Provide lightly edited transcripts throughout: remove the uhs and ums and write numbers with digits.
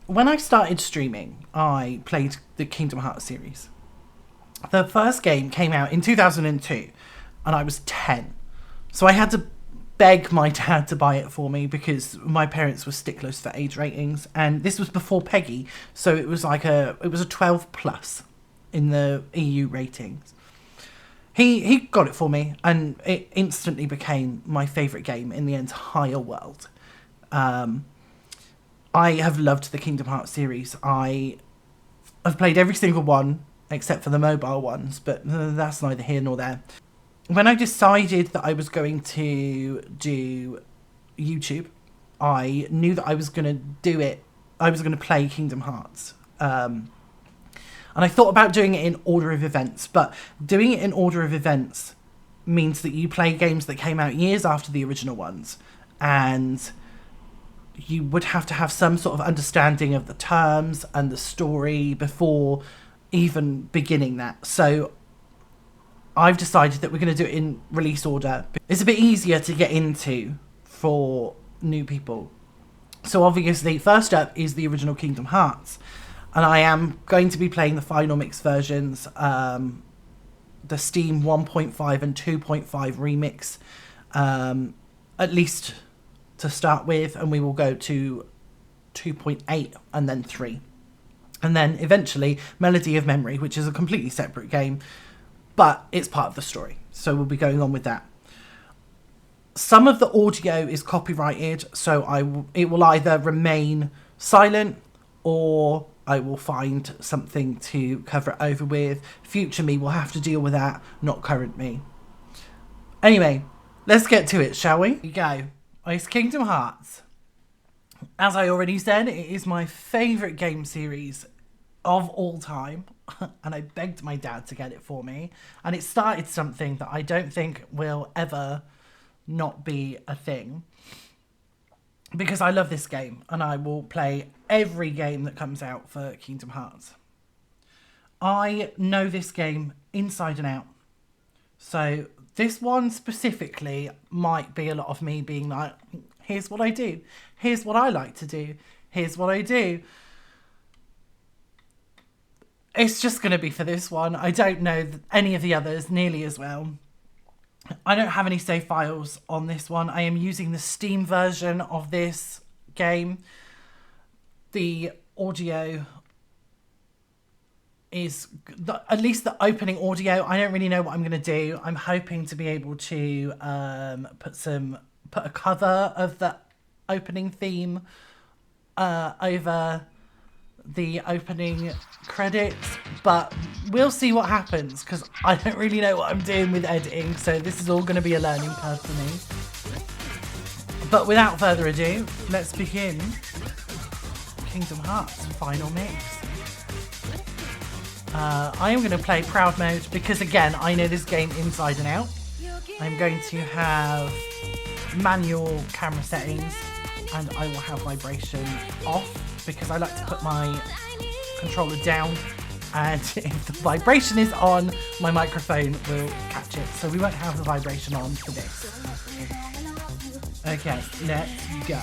when I started streaming, I played the Kingdom Hearts series. The first game came out in 2002, and I was 10. So I had to beg my dad to buy it for me because my parents were sticklers for age ratings, and this was before Peggy, so it was a 12 plus in the EU ratings. He got it for me, and it instantly became my favourite game in the entire world. I have loved the Kingdom Hearts series. I have played every single one except for the mobile ones, but that's neither here nor there. When I decided that I was going to do YouTube, I knew that I was going to do it. I was going to play Kingdom Hearts. And I thought about doing it in order of events, but doing it in order of events means that you play games that came out years after the original ones, and you would have to have some sort of understanding of the terms and the story before even beginning that. So I've decided that we're going to do it in release order. It's a bit easier to get into for new people. So obviously, first up is the original Kingdom Hearts. And I am going to be playing the final mix versions, the Steam 1.5 and 2.5 remix, at least to start with. And we will go to 2.8 and then 3. And then eventually Melody of Memory, which is a completely separate game, but it's part of the story. So we'll be going on with that. Some of the audio is copyrighted, so it will either remain silent or I will find something to cover it over with. Future me will have to deal with that, not current me. Anyway, let's get to it, shall we? Here we go. It's Kingdom Hearts. As I already said, it is my favourite game series of all time, and I begged my dad to get it for me, and it started something that I don't think will ever not be a thing, because I love this game and I will play every game that comes out for Kingdom Hearts. I know this game inside and out, so this one specifically might be a lot of me being like, here's what I do, here's what I like to do, here's what I do. It's just going to be for this one. I don't know any of the others nearly as well. I don't have any save files on this one. I am using the Steam version of this game. The audio is, at least the opening audio, I don't really know what I'm going to do. I'm hoping to be able to put a cover of the opening theme over the opening credits, but we'll see what happens because I don't really know what I'm doing with editing, so this is all going to be a learning curve for me. But without further ado, let's begin Kingdom Hearts Final Mix. I am going to play Proud Mode because, again, I know this game inside and out. I'm going to have manual camera settings and I will have vibration off because I like to put my controller down, and if the vibration is on, my microphone will catch it. So we won't have the vibration on for this. Okay, let's go.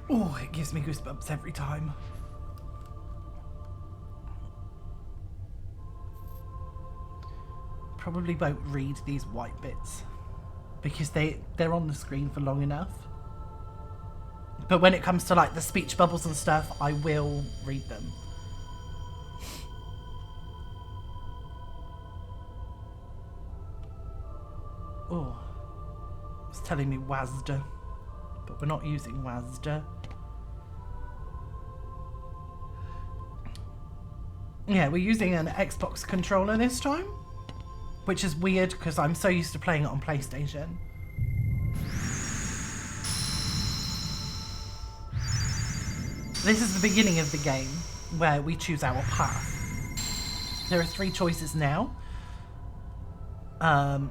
Oh, it gives me goosebumps every time. Probably won't read these white bits because they're on the screen for long enough. But when it comes to like the speech bubbles and stuff, I will read them. Oh, it's telling me WASD, but we're not using WASD. Yeah, we're using an Xbox controller this time, which is weird because I'm so used to playing it on PlayStation. This is the beginning of the game where we choose our path. There are 3 choices now. And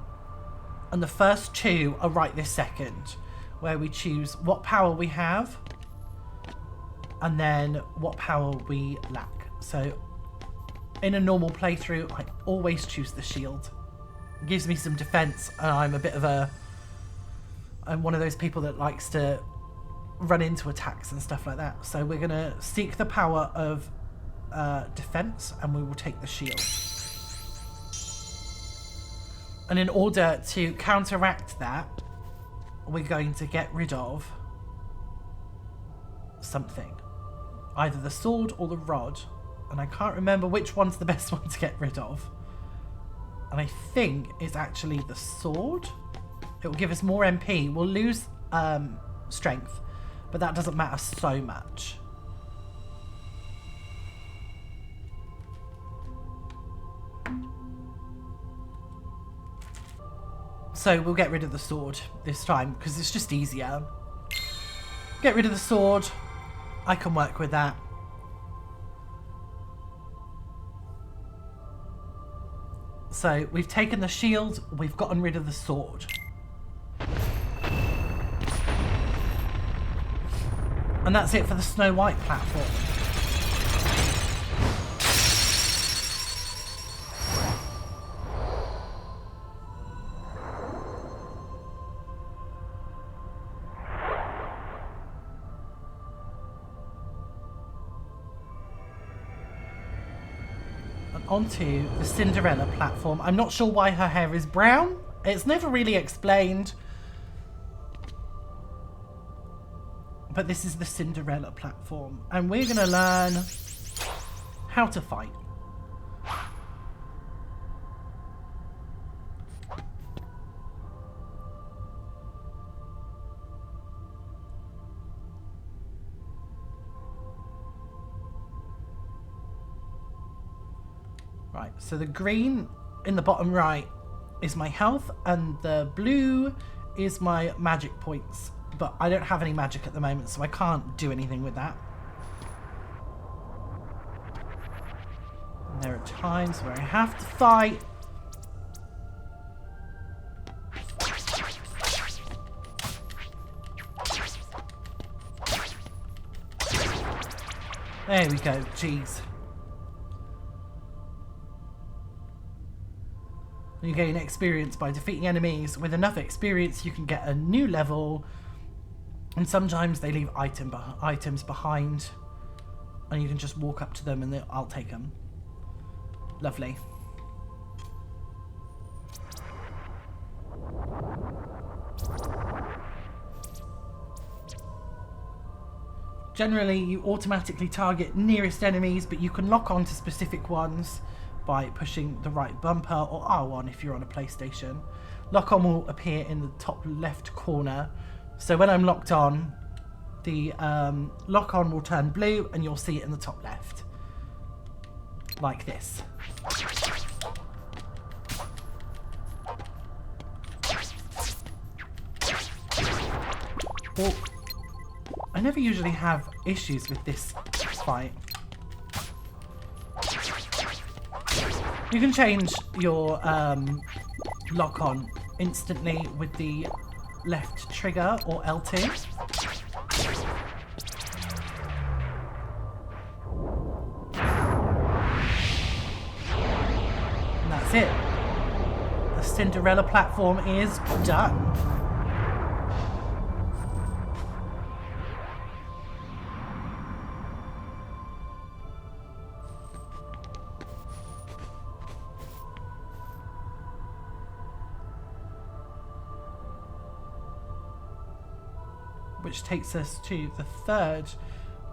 the first 2 are right this second, where we choose what power we have and then what power we lack. So in a normal playthrough, I always choose the shield. It gives me some defense, and I'm one of those people that likes to run into attacks and stuff like that. So we're gonna seek the power of defense, and we will take the shield. And in order to counteract that, we're going to get rid of something. Either the sword or the rod. And I can't remember which one's the best one to get rid of. And I think it's actually the sword. It will give us more MP. We'll lose strength, but that doesn't matter so much. So we'll get rid of the sword this time because it's just easier. Get rid of the sword. I can work with that. So we've taken the shield, we've gotten rid of the sword. And that's it for the Snow White platform. Onto the Cinderella platform. I'm not sure why her hair is brown. It's never really explained. But this is the Cinderella platform. And we're going to learn how to fight. Right, so the green in the bottom right is my health, and the blue is my magic points. But I don't have any magic at the moment, so I can't do anything with that. And there are times where I have to fight. There we go, jeez. You gain experience by defeating enemies. With enough experience, you can get a new level. And sometimes they leave items behind. And you can just walk up to them and I'll take them. Lovely. Generally, you automatically target nearest enemies, but you can lock on to specific ones by pushing the right bumper, or R1 if you're on a PlayStation. Lock on will appear in the top left corner. So when I'm locked on, the lock on will turn blue and you'll see it in the top left. Like this. Well, I never usually have issues with this fight. You can change your lock-on instantly with the left trigger or L2. And that's it. The Cinderella platform is done. which takes us to the third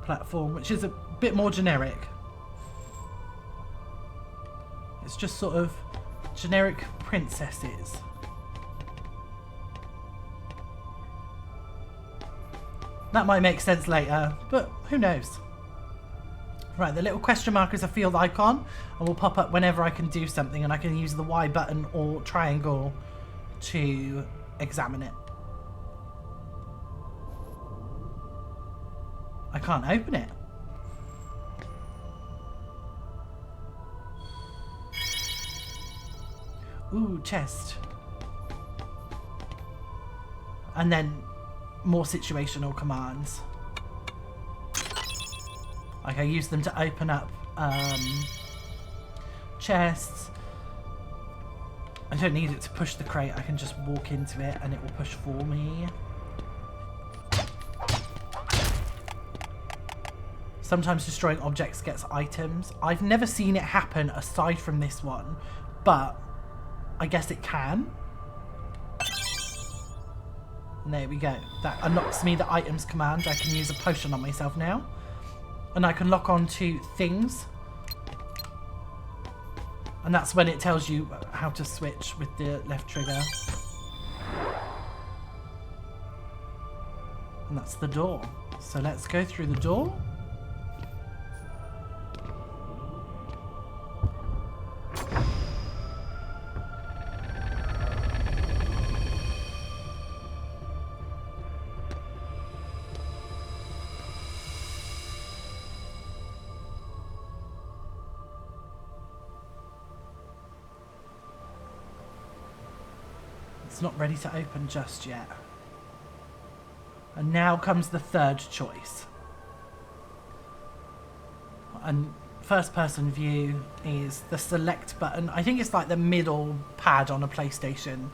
platform, which is a bit more generic. It's just sort of generic princesses. That might make sense later, but who knows? Right, the little question mark is a field icon and will pop up whenever I can do something, and I can use the Y button or triangle to examine it. I can't open it. Ooh, chest. And then more situational commands. Like I use them to open up chests. I don't need it to push the crate. I can just walk into it and it will push for me. Sometimes destroying objects gets items. I've never seen it happen aside from this one, but I guess it can. And there we go. That unlocks me the items command. I can use a potion on myself now. And I can lock on to things. And that's when it tells you how to switch with the left trigger. And that's the door. So let's go through the door. It's not ready to open just yet. And now comes the third choice. And first person view is the select button. I think it's like the middle pad on a PlayStation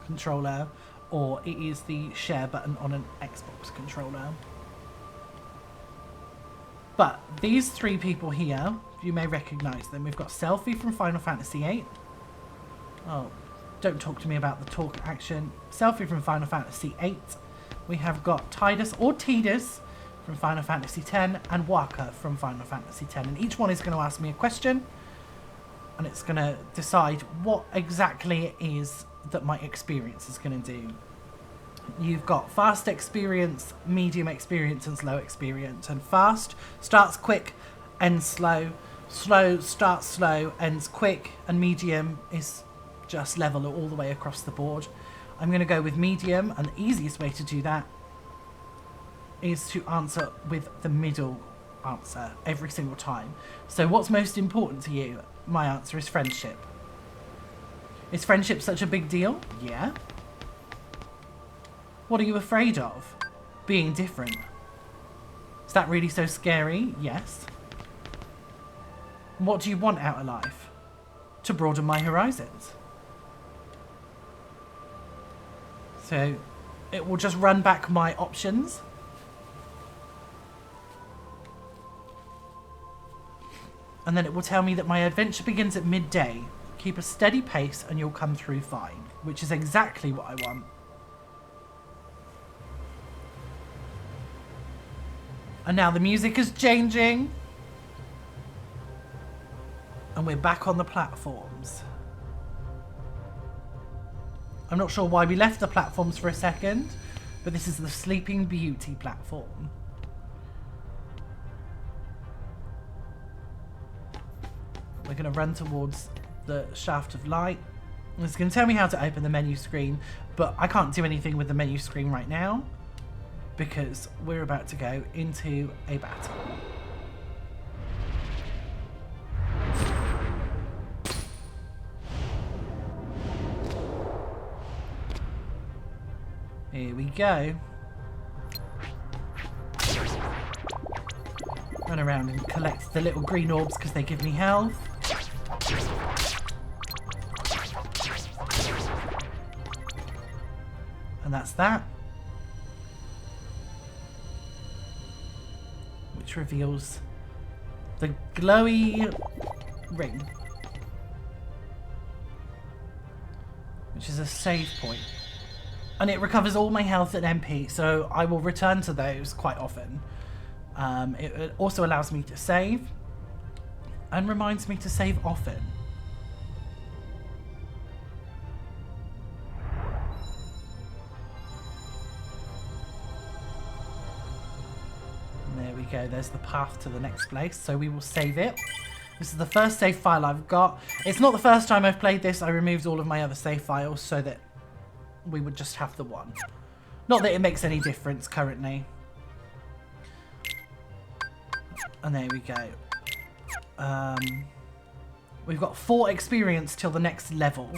controller, or it is the share button on an Xbox controller. But these three people here, you may recognize them. We've got Selphie from Final Fantasy VIII. Oh, don't talk to me about the talk action. Selphie from Final Fantasy VIII. We have got Tidus or Tidus from Final Fantasy X and Wakka from Final Fantasy X. And each one is going to ask me a question, and it's going to decide what exactly it is that my experience is going to do. You've got fast experience, medium experience, and slow experience. And fast starts quick, ends slow. Slow starts slow, ends quick, and medium is just level all the way across the board. I'm going to go with medium, and the easiest way to do that is to answer with the middle answer every single time. So what's most important to you? My answer is friendship. Is friendship such a big deal? Yeah. What are you afraid of? Being different. Is that really so scary? Yes. What do you want out of life? To broaden my horizons. So it will just run back my options. And then it will tell me that my adventure begins at midday. Keep a steady pace and you'll come through fine. Which is exactly what I want. And now the music is changing. And we're back on the platforms. I'm not sure why we left the platforms for a second, but this is the Sleeping Beauty platform. We're going to run towards the shaft of light. It's going to tell me how to open the menu screen, but I can't do anything with the menu screen right now because we're about to go into a battle. Here we go. Run around and collect the little green orbs because they give me health. And that's that. Which reveals the glowy ring. Which is a save point. And it recovers all my health and MP, so I will return to those quite often. It also allows me to save and reminds me to save often. And there we go, there's the path to the next place, so we will save it. This is the first save file I've got. It's not the first time I've played this. I removed all of my other save files so that we would just have the one. Not that it makes any difference currently. And there we go. We've got 4 experience till the next level,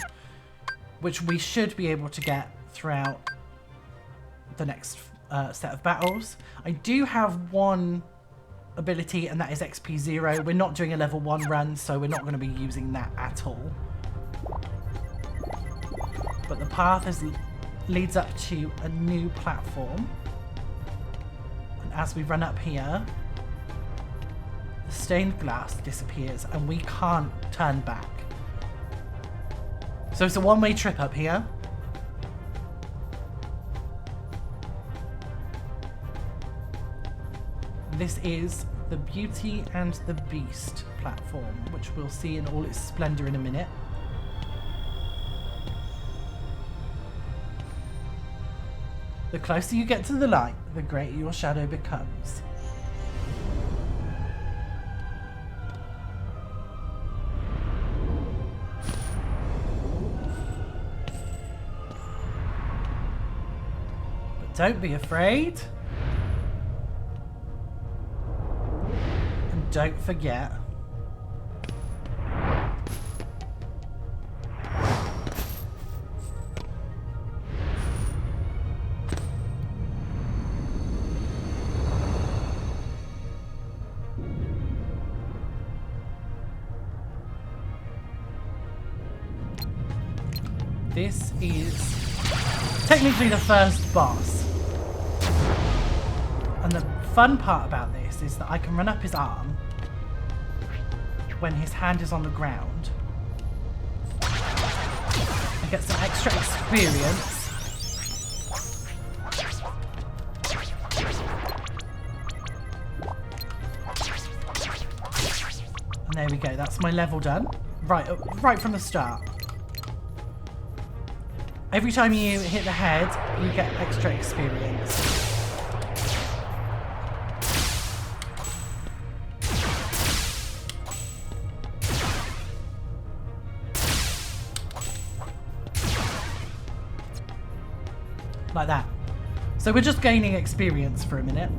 which we should be able to get throughout the next set of battles. I do have one ability, and that is XP 0. We're not doing a level 1 run, so we're not going to be using that at all. But the path leads up to a new platform. And as we run up here, the stained glass disappears and we can't turn back. So it's a one-way trip up here. This is the Beauty and the Beast platform, which we'll see in all its splendour in a minute. The closer you get to the light, the greater your shadow becomes. But don't be afraid. And don't forget. This is technically the first boss. And the fun part about this is that I can run up his arm when his hand is on the ground and get some extra experience. And there we go, that's my level done. Right from the start. Every time you hit the head, you get extra experience. Like that. So we're just gaining experience for a minute.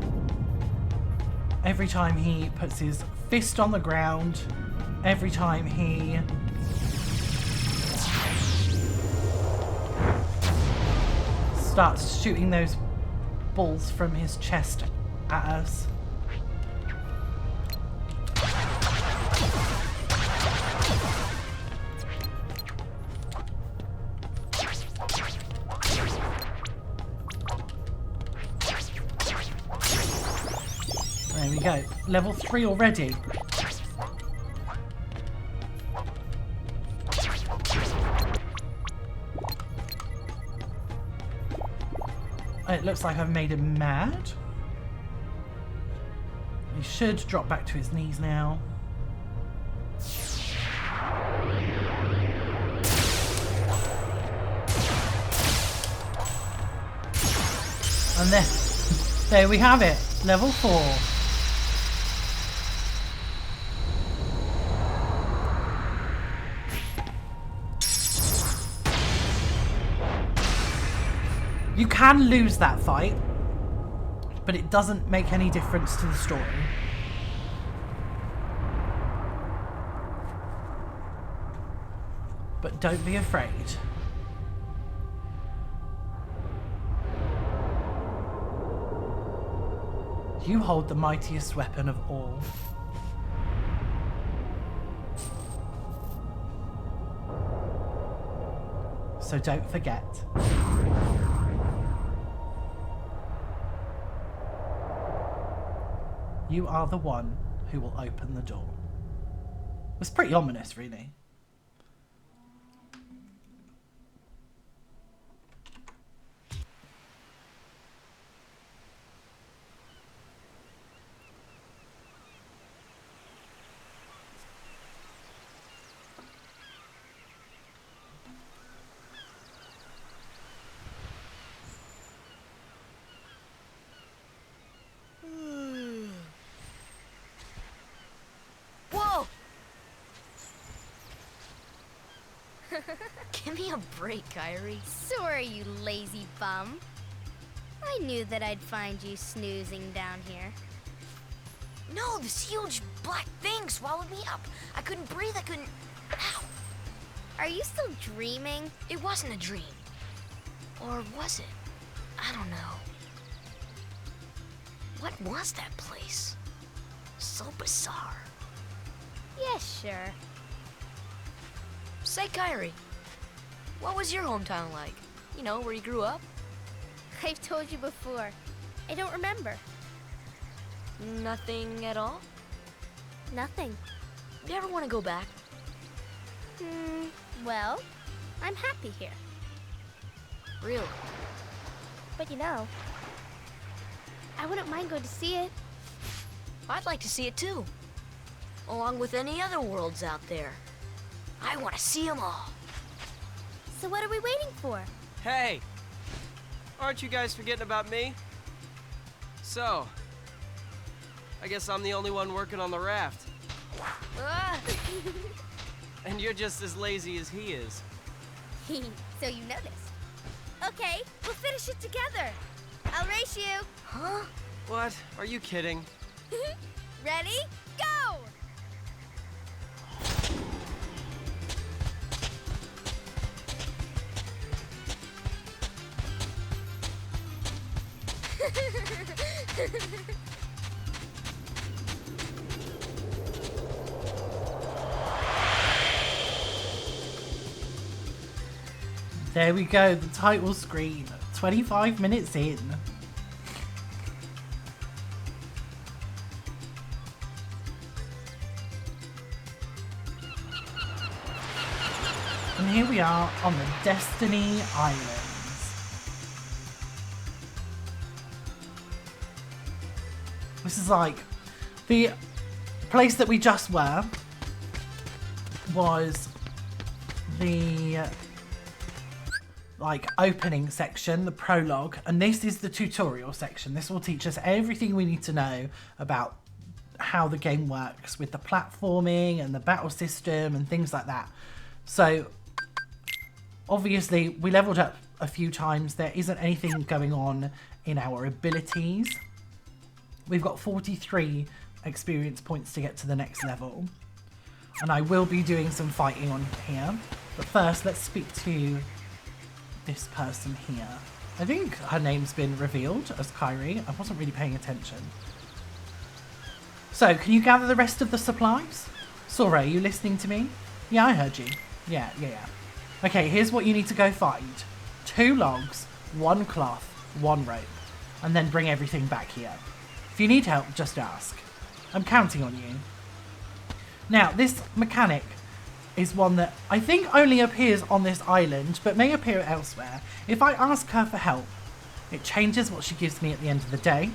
Every time he puts his fist on the ground, every time he starts shooting those balls from his chest at us. There we go. Level 3 already. It looks like I've made him mad. He should drop back to his knees now. And there we have it. Level 4. You can lose that fight, but it doesn't make any difference to the story. But don't be afraid. You hold the mightiest weapon of all. So don't forget. You are the one who will open the door. It's pretty ominous, really. Give me a break, Kyrie. Sorry, you lazy bum. I knew that I'd find you snoozing down here. No, this huge black thing swallowed me up. I couldn't breathe, I couldn't... Ow! Are you still dreaming? It wasn't a dream. Or was it? I don't know. What was that place? So bizarre. Yeah, sure. Say, Kyrie, what was your hometown like? You know, where you grew up? I've told you before. I don't remember. Nothing at all? Nothing. You ever want to go back? Well, I'm happy here. Really? But you know, I wouldn't mind going to see it. I'd like to see it too. Along with any other worlds out there. I want to see them all. So what are we waiting for? Hey! Aren't you guys forgetting about me? So, I guess I'm the only one working on the raft. Ah! And you're just as lazy as he is. So you noticed. Okay, we'll finish it together. I'll race you. Huh? What? Are you kidding? Ready? Go! There we go, the title screen. 25 minutes in. And here we are on the Destiny Islands. This is like the place that we just were was the like opening section, the prologue, and this is the tutorial section. This will teach us everything we need to know about how the game works with the platforming and the battle system and things like that. So obviously we leveled up a few times. There isn't anything going on in our abilities. We've got 43 experience points to get to the next level, and I will be doing some fighting on here, but first let's speak to this person here. I think her name's been revealed as Kyrie. I wasn't really paying attention. So, can you gather the rest of the supplies? Sora, are you listening to me? Yeah, I heard you. Yeah. Okay, here's what you need to go find. 2 logs, 1 cloth, 1 rope, and then bring everything back here. If you need help, just ask. I'm counting on you. Now, this mechanic is one that I think only appears on this island, but may appear elsewhere. If I ask her for help, it changes what she gives me at the end of the day.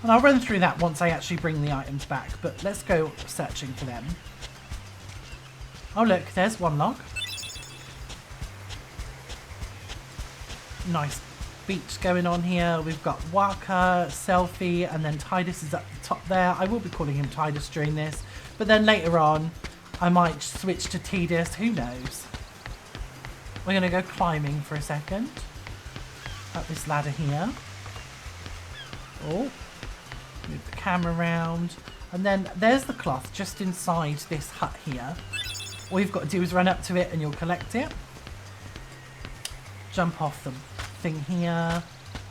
And I'll run through that once I actually bring the items back, but let's go searching for them. Oh look, there's 1 log. Nice beach going on here. We've got Waka, Selfie, and then Tidus is at the top there. I will be calling him Tidus during this, but then later on I might switch to Tidus, who knows. We're going to go climbing for a second. Up this ladder here. Oh. Move the camera around. And then there's the cloth just inside this hut here. All you've got to do is run up to it and you'll collect it. Jump off the thing here.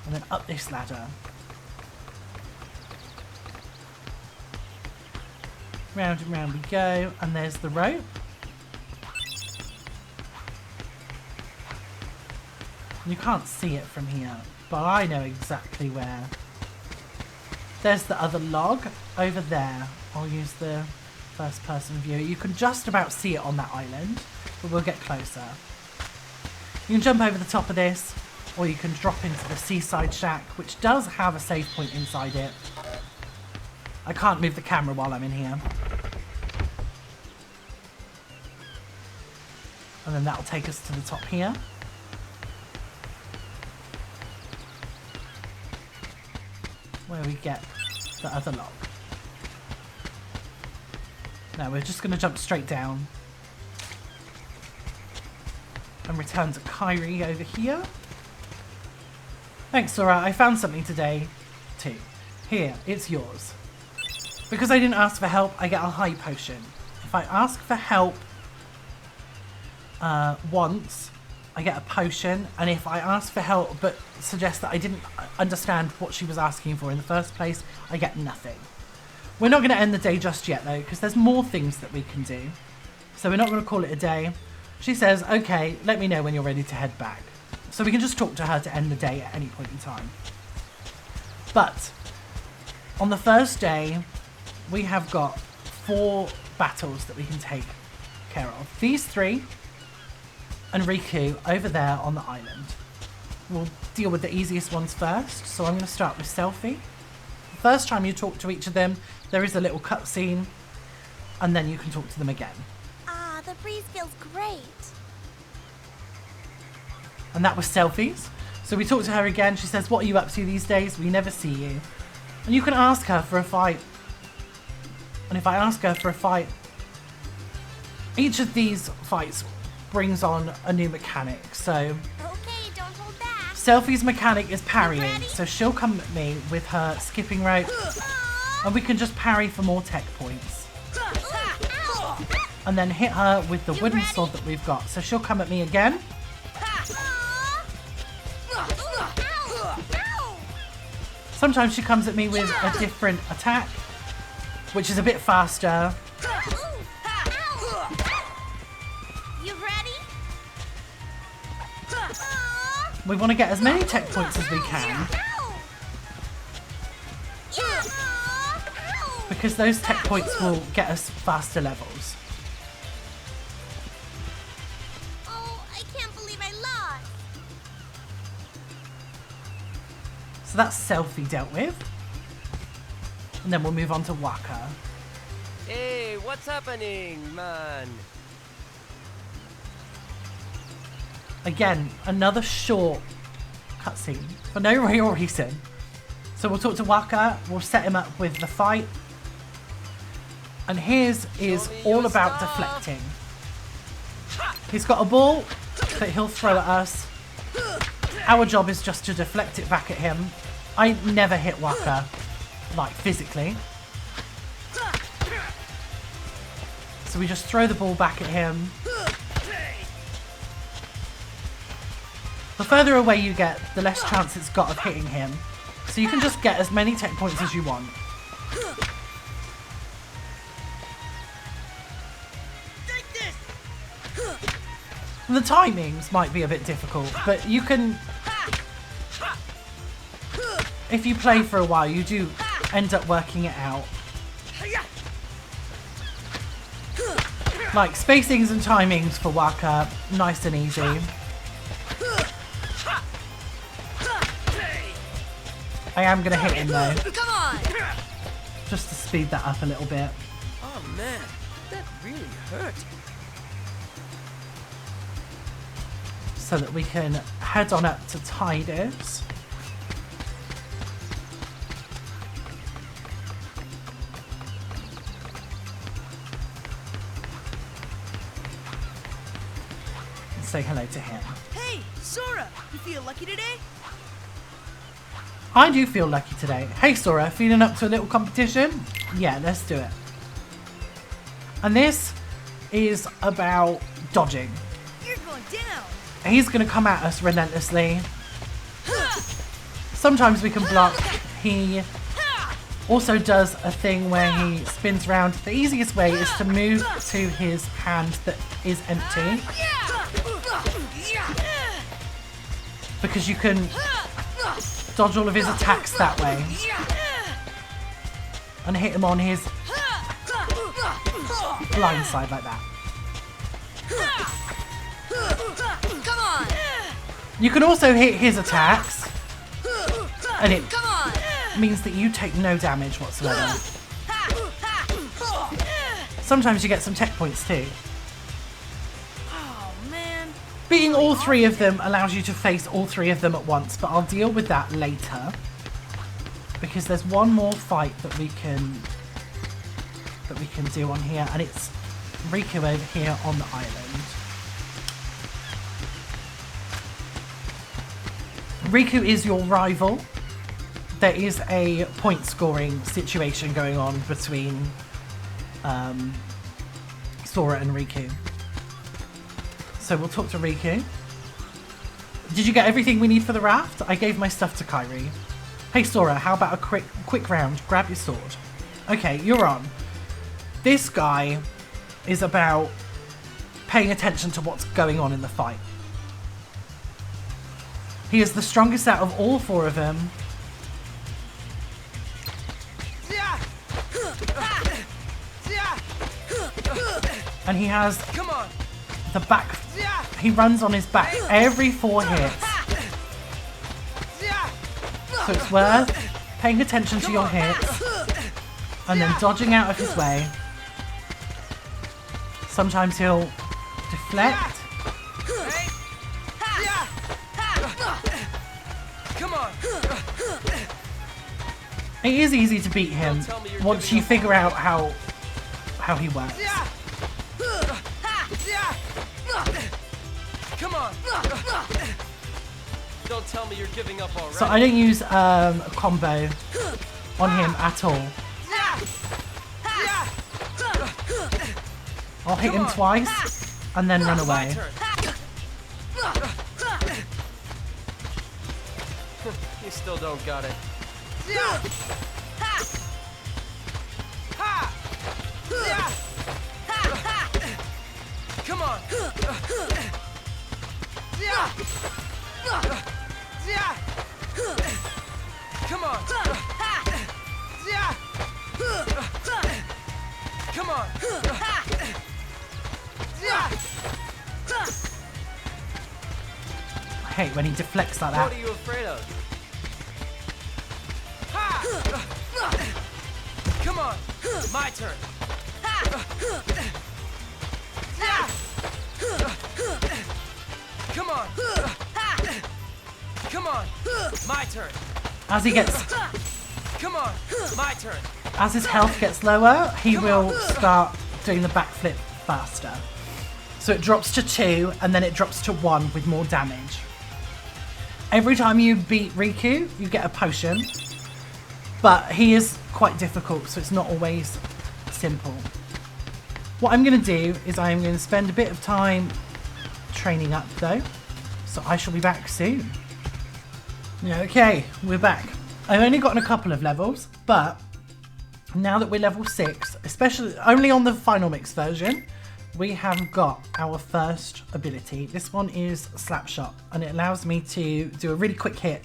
And then up this ladder. Round and round we go, and there's the rope. You can't see it from here, but I know exactly where. There's the other log over there. I'll use the first person view. You can just about see it on that island, but we'll get closer. You can jump over the top of this, or you can drop into the seaside shack, which does have a save point inside it. I can't move the camera while I'm in here. And then that'll take us to the top here. Where we get the other log. Now we're just going to jump straight down. and return to Kairi over here. Thanks, Sora. I found something today, too. Here, it's yours. Because I didn't ask for help, I get a high potion. If I ask for help once, I get a potion. And if I ask for help but suggest that I didn't understand what she was asking for in the first place, I get nothing. We're not going to end the day just yet, though, because there's more things that we can do. So we're not going to call it a day. She says, okay, let me know when you're ready to head back. So we can just talk to her to end the day at any point in time. But on the first day, we have got 4 battles that we can take care of. These 3 and Riku over there on the island. We'll deal with the easiest ones first. So I'm going to start with Selphie. The first time you talk to each of them, there is a little cutscene, and then you can talk to them again. Ah, the breeze feels great. And that was Selphie's. So we talked to her again. She says, what are you up to these days? We never see you. And you can ask her for a fight. And if I ask her for a fight, each of these fights brings on a new mechanic. So Okay, don't hold back. Selphie's mechanic is parrying. So she'll come at me with her skipping rope. And we can just parry for more tech points. And then hit her with the wooden sword that we've got. So she'll come at me again. Sometimes she comes at me with a different attack, which is a bit faster. You ready? We want to get as many tech points as we can, because those tech points will get us faster levels. Oh, I can't believe I lost. So that's Selphie dealt with. And then we'll move on to Wakka. Hey, what's happening, man? Again, another short cutscene for no real reason. So we'll talk to Wakka, we'll set him up with the fight. And his is all about deflecting. He's got a ball that he'll throw at us. Our job is just to deflect it back at him. I never hit Wakka, like physically. So we just throw the ball back at him. The further away you get, the less chance it's got of hitting him. So you can just get as many tech points as you want. The timings might be a bit difficult, but you can... If you play for a while, you do end up working it out. Like, spacings and timings for Wakka, nice and easy. I am going to hit him though, Come on! just to speed that up a little bit. Oh man, that really hurt. So that we can head on up to Tidus. And say hello to him. Hey, Sora, you feel lucky today? I do feel lucky today. Hey Sora, feeling up to a little competition? Yeah, let's do it. And this is about dodging. You're going down. He's going to come at us relentlessly. Sometimes we can block. He also does a thing where he spins around. The easiest way is to move to his hand that is empty, because you can dodge all of his attacks that way and hit him on his blind side like that. Come on! You can also hit his attacks, and it Come on! means that you take no damage whatsoever. Sometimes you get some tech points too. Oh man. Beating all 3 of them allows you to face all 3 of them at once, but I'll deal with that later, because there's one more fight that we can do on here, and it's Riku over here on the island. Riku is your rival. There is a point scoring situation going on between Sora and Riku. So we'll talk to Riku. Did you get everything we need for the raft? I gave my stuff to Kairi. Hey Sora, how about a quick round? Grab your sword. Okay, you're on. This guy is about paying attention to what's going on in the fight. He is the strongest out of all four of them. And he has the back. He runs on his back every 4 hits. So it's worth paying attention to your hits and then dodging out of his way. Sometimes he'll deflect. It is easy to beat him once you figure out how he works. Come on. Don't tell me you're giving up already. So I don't use a combo on him at all. I'll hit him twice and then run away. You still don't got it. Come on. Come on. Come on. I hate when he deflects like that. What are you afraid of? Come on. My turn. Come on. Come on. My turn. As he gets, Come on. My turn. as his health gets lower, he will start doing the backflip faster. So it drops to 2 and then it drops to 1 with more damage. Every time you beat Riku, you get a potion, but he is quite difficult, so it's not always simple. What I'm going to do is I'm going to spend a bit of time training up though, so I shall be back soon. Okay, we're back. I've only gotten a couple of levels, but now that we're level 6, especially only on the Final Mix version, we have got our first ability. This one is Slapshot, and it allows me to do a really quick hit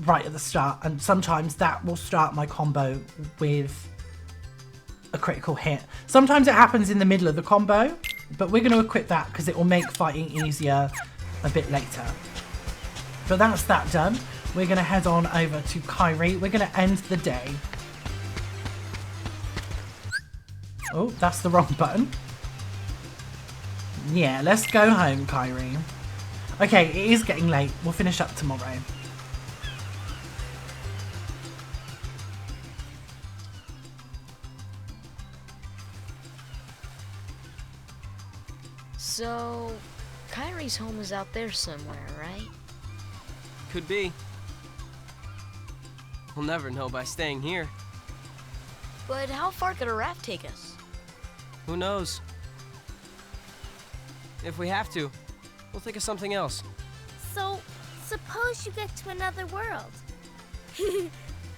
right at the start, and sometimes that will start my combo with a critical hit. Sometimes it happens in the middle of the combo, but we're going to equip that because it will make fighting easier a bit later. But that's that done. We're going to head on over to Kairi. We're going to end the day. Oh, that's the wrong button. Yeah, let's go home, Kairi. Okay, it is getting late. We'll finish up tomorrow. So, Kairi's home is out there somewhere, right? Could be. We'll never know by staying here. But how far could a raft take us? Who knows? If we have to, we'll think of something else. So, suppose you get to another world.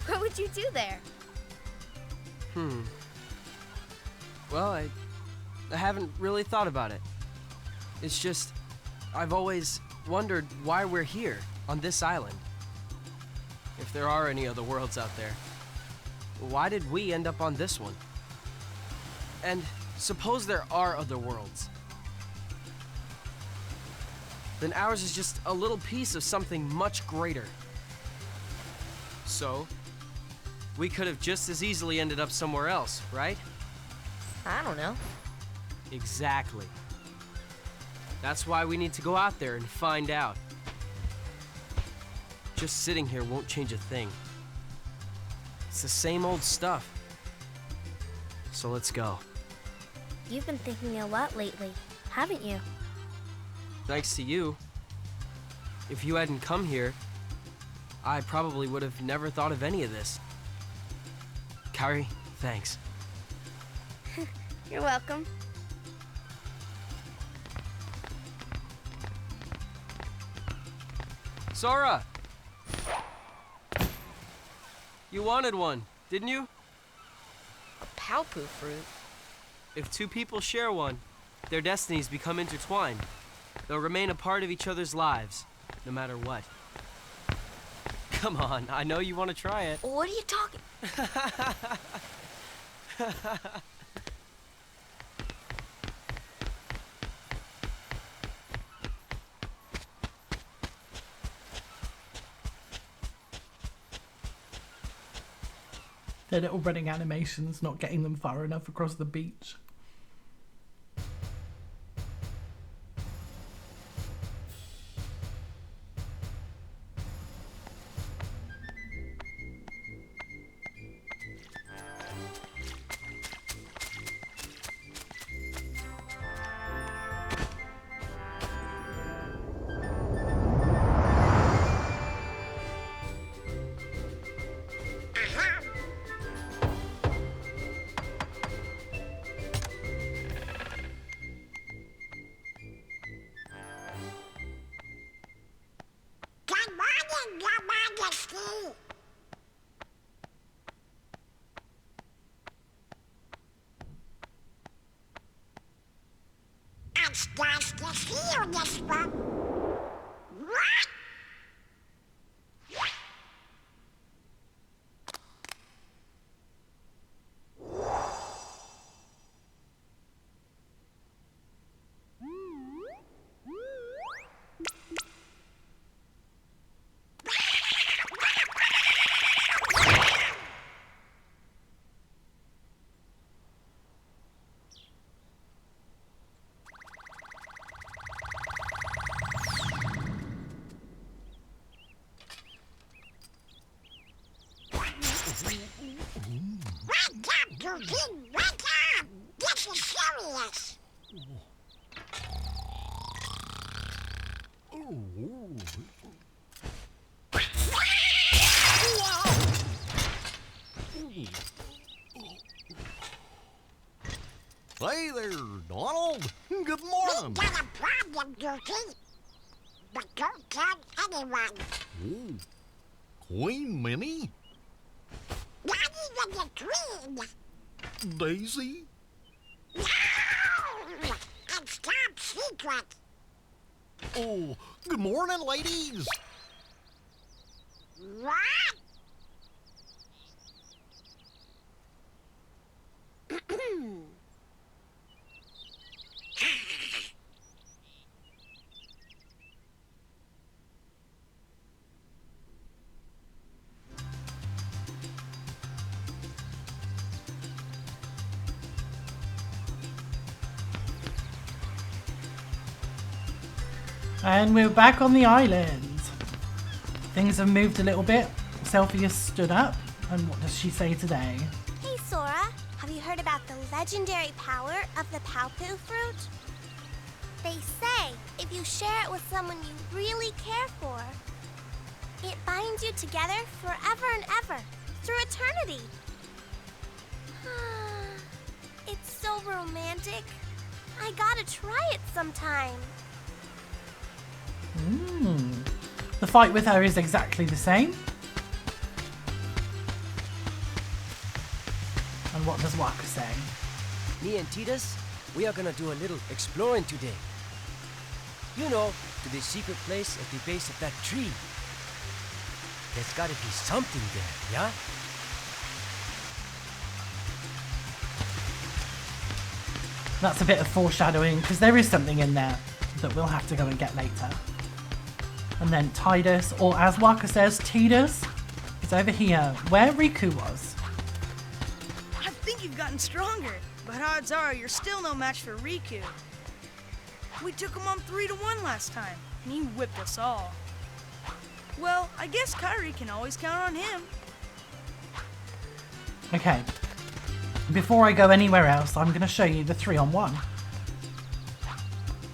What would you do there? Well, I haven't really thought about it. It's just, I've always wondered why we're here, on this island. If there are any other worlds out there, why did we end up on this one? And suppose there are other worlds. Then ours is just a little piece of something much greater. So, we could have just as easily ended up somewhere else, right? I don't know. Exactly. That's why we need to go out there and find out. Just sitting here won't change a thing. It's the same old stuff. So let's go. You've been thinking a lot lately, haven't you? Thanks to you. If you hadn't come here, I probably would have never thought of any of this. Kairi, thanks. You're welcome. Sora! You wanted one, didn't you? A Paopu fruit? If two people share one, their destinies become intertwined. They'll remain a part of each other's lives, no matter what. Come on, I know you want to try it. What are you talking? Their little running animations not getting them far enough across the beach. It's nice to see you, this one. What? Wake up, Eugene! Wake up! This is serious! Hey there, Donald. Good We morning. got a problem, Eugene. But don't tell anyone. Oh, Queen Minnie? Not even the Queen. Daisy? No! It's top secret. Oh, good morning, ladies. What? And we're back on the island. Things have moved a little bit. Selphie has stood up. And what does she say today? Hey, Sora. Have you heard about the legendary power of the Paopu fruit? They say if you share it with someone you really care for, it binds you together forever and ever, through eternity. It's so romantic. I gotta try it sometime. The fight with her is exactly the same. And what does Waka say? Me and Titus, we are gonna do a little exploring today. You know, to the secret place at the base of that tree. There's gotta be something there, yeah? That's a bit of foreshadowing, because there is something in there that we'll have to go and get later. And then Tidus, or as Waka says, Tidus, is over here, where Riku was. I think you've gotten stronger, but odds are you're still no match for Riku. We took him on 3-1 last time, and he whipped us all. Well, I guess Kairi can always count on him. Okay, before I go anywhere else, I'm going to show you the 3-on-1.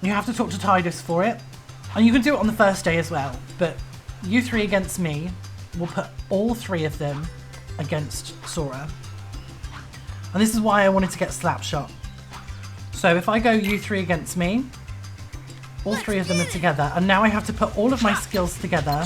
You have to talk to Tidus for it. And you can do it on the first day as well, but you three against me, will put all 3 of them against Sora. And this is why I wanted to get Slapshot. So if I go you 3 against me, all 3 of them are together, and now I have to put all of my skills together.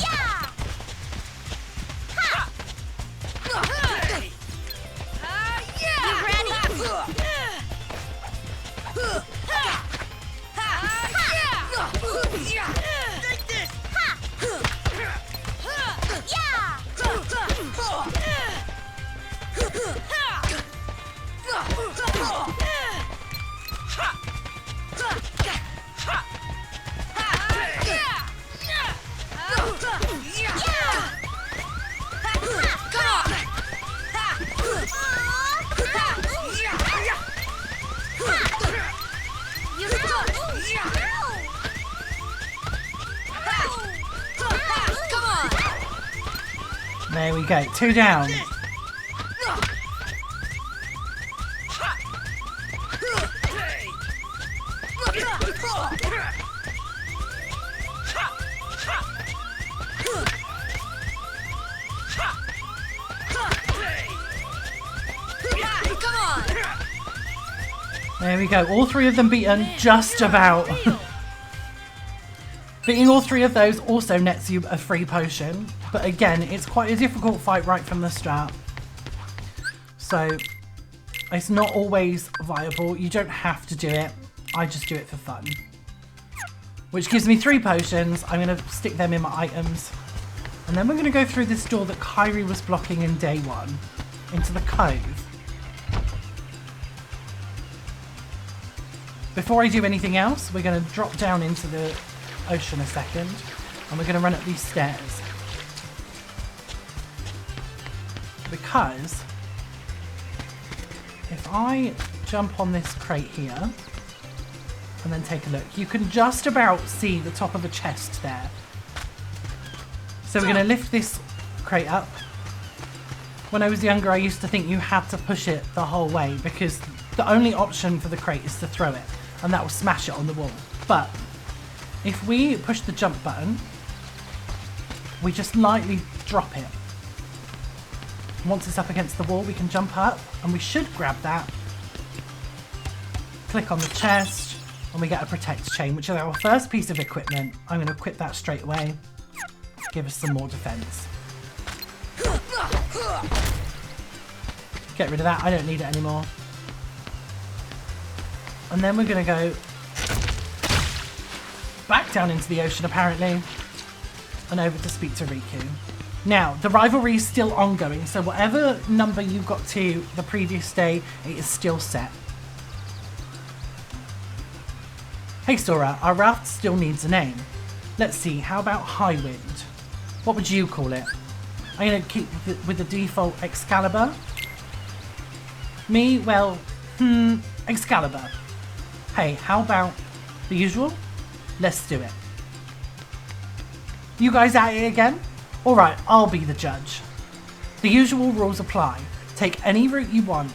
There we go, 2 down. There we go, all 3 of them beaten, just about. Beating all 3 of those also nets you a free potion, but again, it's quite a difficult fight right from the start. So, it's not always viable. You don't have to do it. I just do it for fun. Which gives me 3 potions. I'm going to stick them in my items. And then we're going to go through this door that Kairi was blocking in day 1, into the cove. Before I do anything else, we're going to drop down into the ocean a second, and we're going to run up these stairs. Because if I jump on this crate here and then take a look, you can just about see the top of a chest there. So we're going to lift this crate up. When I was younger, I used to think you had to push it the whole way because the only option for the crate is to throw it, and that will smash it on the wall. But if we push the jump button, we just lightly drop it. Once it's up against the wall, we can jump up, and we should grab that. Click on the chest, and we get a protect chain, which is our first piece of equipment. I'm going to equip that straight away. Give us some more defense. Get rid of that, I don't need it anymore. And then we're going to go back down into the ocean, apparently, and over to speak to Riku. Now, the rivalry is still ongoing, so whatever number you got to the previous day, it is still set. Hey Sora, our raft still needs a name. Let's see, how about Highwind? What would you call it? I'm going to keep with the default Excalibur. Me, well, Excalibur. Hey, how about the usual? Let's do it. You guys at it again? Alright, I'll be the judge. The usual rules apply. Take any route you want.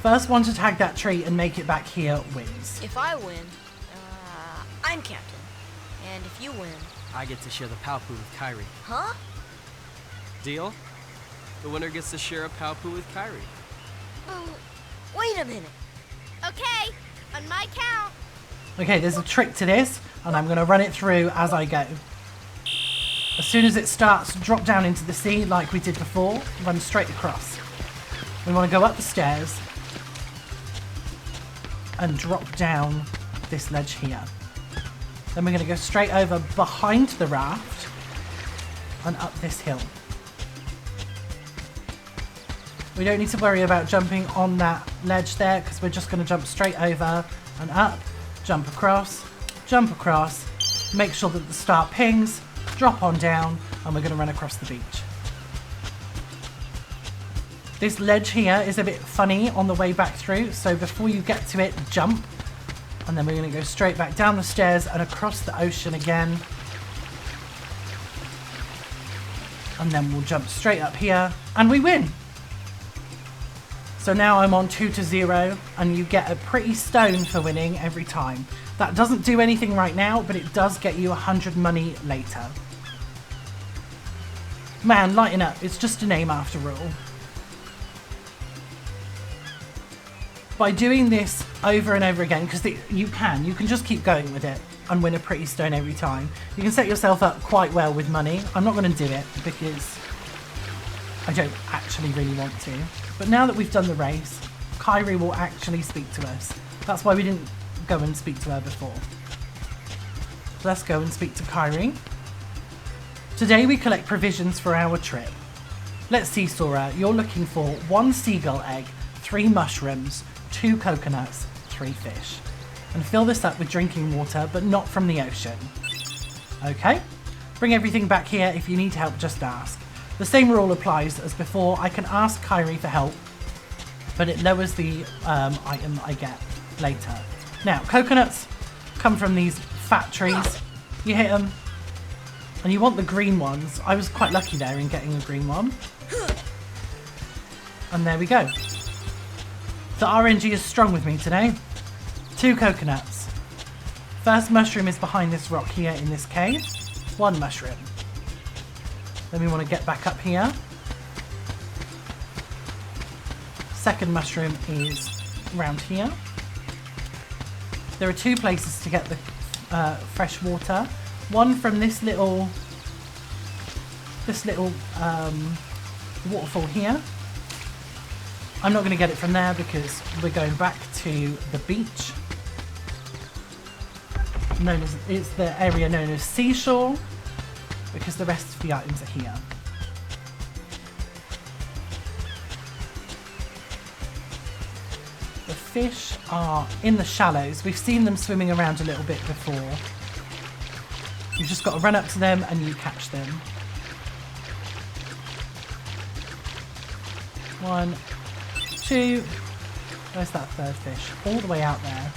First one to tag that tree and make it back here wins. If I win, I'm captain. And if you win... I get to share the Palpu with Kairi. Huh? Deal? The winner gets to share a Palpu with Kairi. Wait a minute. Okay, on my count. Okay, there's a trick to this, and I'm going to run it through as I go. As soon as it starts, drop down into the sea like we did before, run straight across. We want to go up the stairs and drop down this ledge here. Then we're going to go straight over behind the raft and up this hill. We don't need to worry about jumping on that ledge there because we're just going to jump straight over and up, jump across, make sure that the star pings, drop on down, and we're going to run across the beach. This ledge here is a bit funny on the way back through, so before you get to it, jump. And then we're going to go straight back down the stairs and across the ocean again. And then we'll jump straight up here, and we win! So now I'm on 2-0, and you get a pretty stone for winning every time. That doesn't do anything right now, but it does get you 100 money later. Man, lighten up. It's just a name after all. By doing this over and over again, because you can just keep going with it and win a pretty stone every time. You can set yourself up quite well with money. I'm not going to do it because I don't actually really want to. But now that we've done the race, Kairi will actually speak to us. That's why we didn't go and speak to her before. So let's go and speak to Kairi. Today we collect provisions for our trip. Let's see, Sora. You're looking for 1 seagull egg, 3 mushrooms, 2 coconuts, 3 fish. And fill this up with drinking water, but not from the ocean. Okay. Bring everything back here. If you need help, just ask. The same rule applies as before. I can ask Kairi for help, but it lowers the item I get later. Now, coconuts come from these fat trees. You hit them, and you want the green ones. I was quite lucky there in getting a green one. And there we go. The RNG is strong with me today. 2 coconuts. First mushroom is behind this rock here in this cave. 1 mushroom. Then we want to get back up here. Second mushroom is around here. There are 2 places to get the fresh water. One from this little waterfall here. I'm not going to get it from there because we're going back to the beach. It's the area known as Seashore, because the rest of the items are here. The fish are in the shallows. We've seen them swimming around a little bit before. You've just got to run up to them and you catch them. 1, 2. Where's that third fish? All the way out there.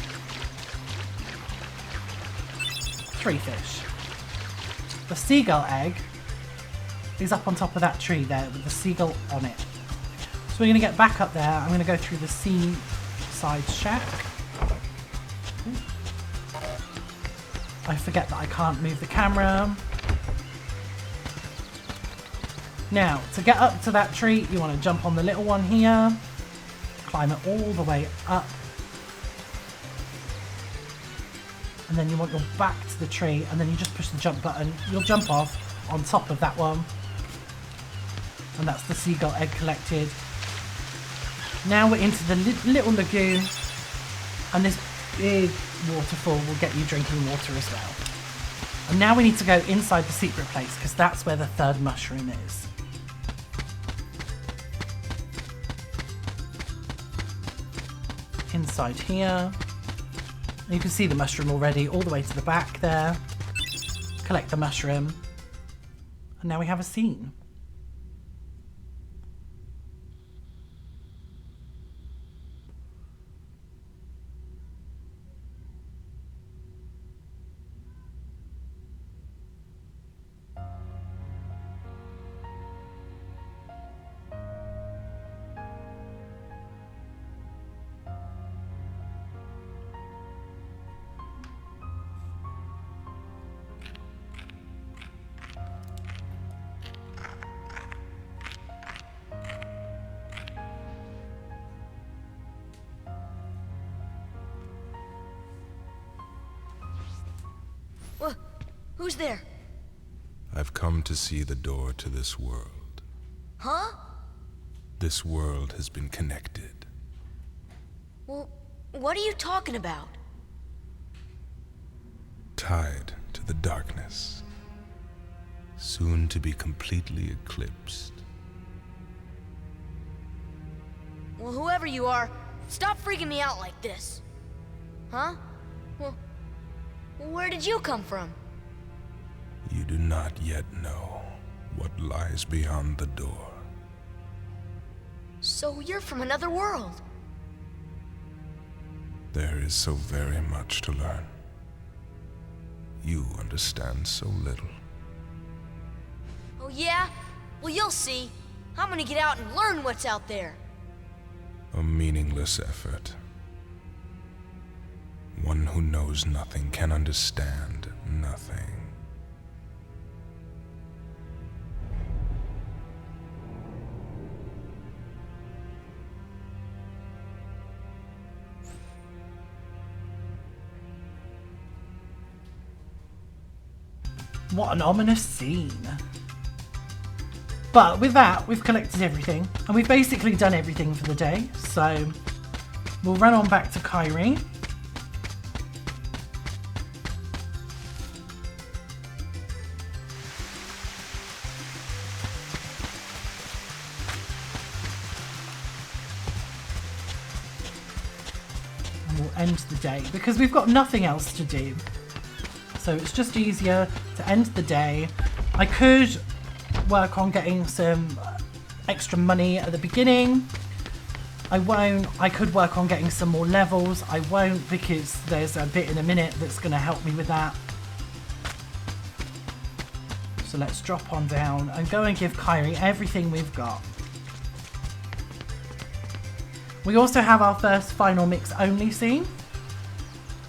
3 fish. The seagull egg is up on top of that tree there with the seagull on it. So we're going to get back up there. I'm going to go through the seaside shack. Ooh. I forget that I can't move the camera. Now, to get up to that tree, you want to jump on the little one here. Climb it all the way up. And then you want your back to the tree, and then you just push the jump button. You'll jump off on top of that one. And that's the seagull egg collected. Now we're into the little lagoon, and this big waterfall will get you drinking water as well. And now we need to go inside the secret place, because that's where the third mushroom is. Inside here. You can see the mushroom already, all the way to the back there. Collect the mushroom. And now we have a scene. Who's there? I've come to see the door to this world. Huh? This world has been connected. Well, what are you talking about? Tied to the darkness. Soon to be completely eclipsed. Well, whoever you are, stop freaking me out like this. Huh? Well, where did you come from? You do not yet know what lies beyond the door. So you're from another world. There is so very much to learn. You understand so little. Oh yeah? Well, you'll see. I'm gonna get out and learn what's out there. A meaningless effort. One who knows nothing can understand nothing. What an ominous scene. But with that, we've collected everything, and we've basically done everything for the day, so we'll run on back to Kairi. And we'll end the day, because we've got nothing else to do. So it's just easier to end the day. I could work on getting some extra money at the beginning. I won't. I could work on getting some more levels. I won't, because there's a bit in a minute that's going to help me with that. So let's drop on down and go and give Kairi everything we've got. We also have our first final mix only scene.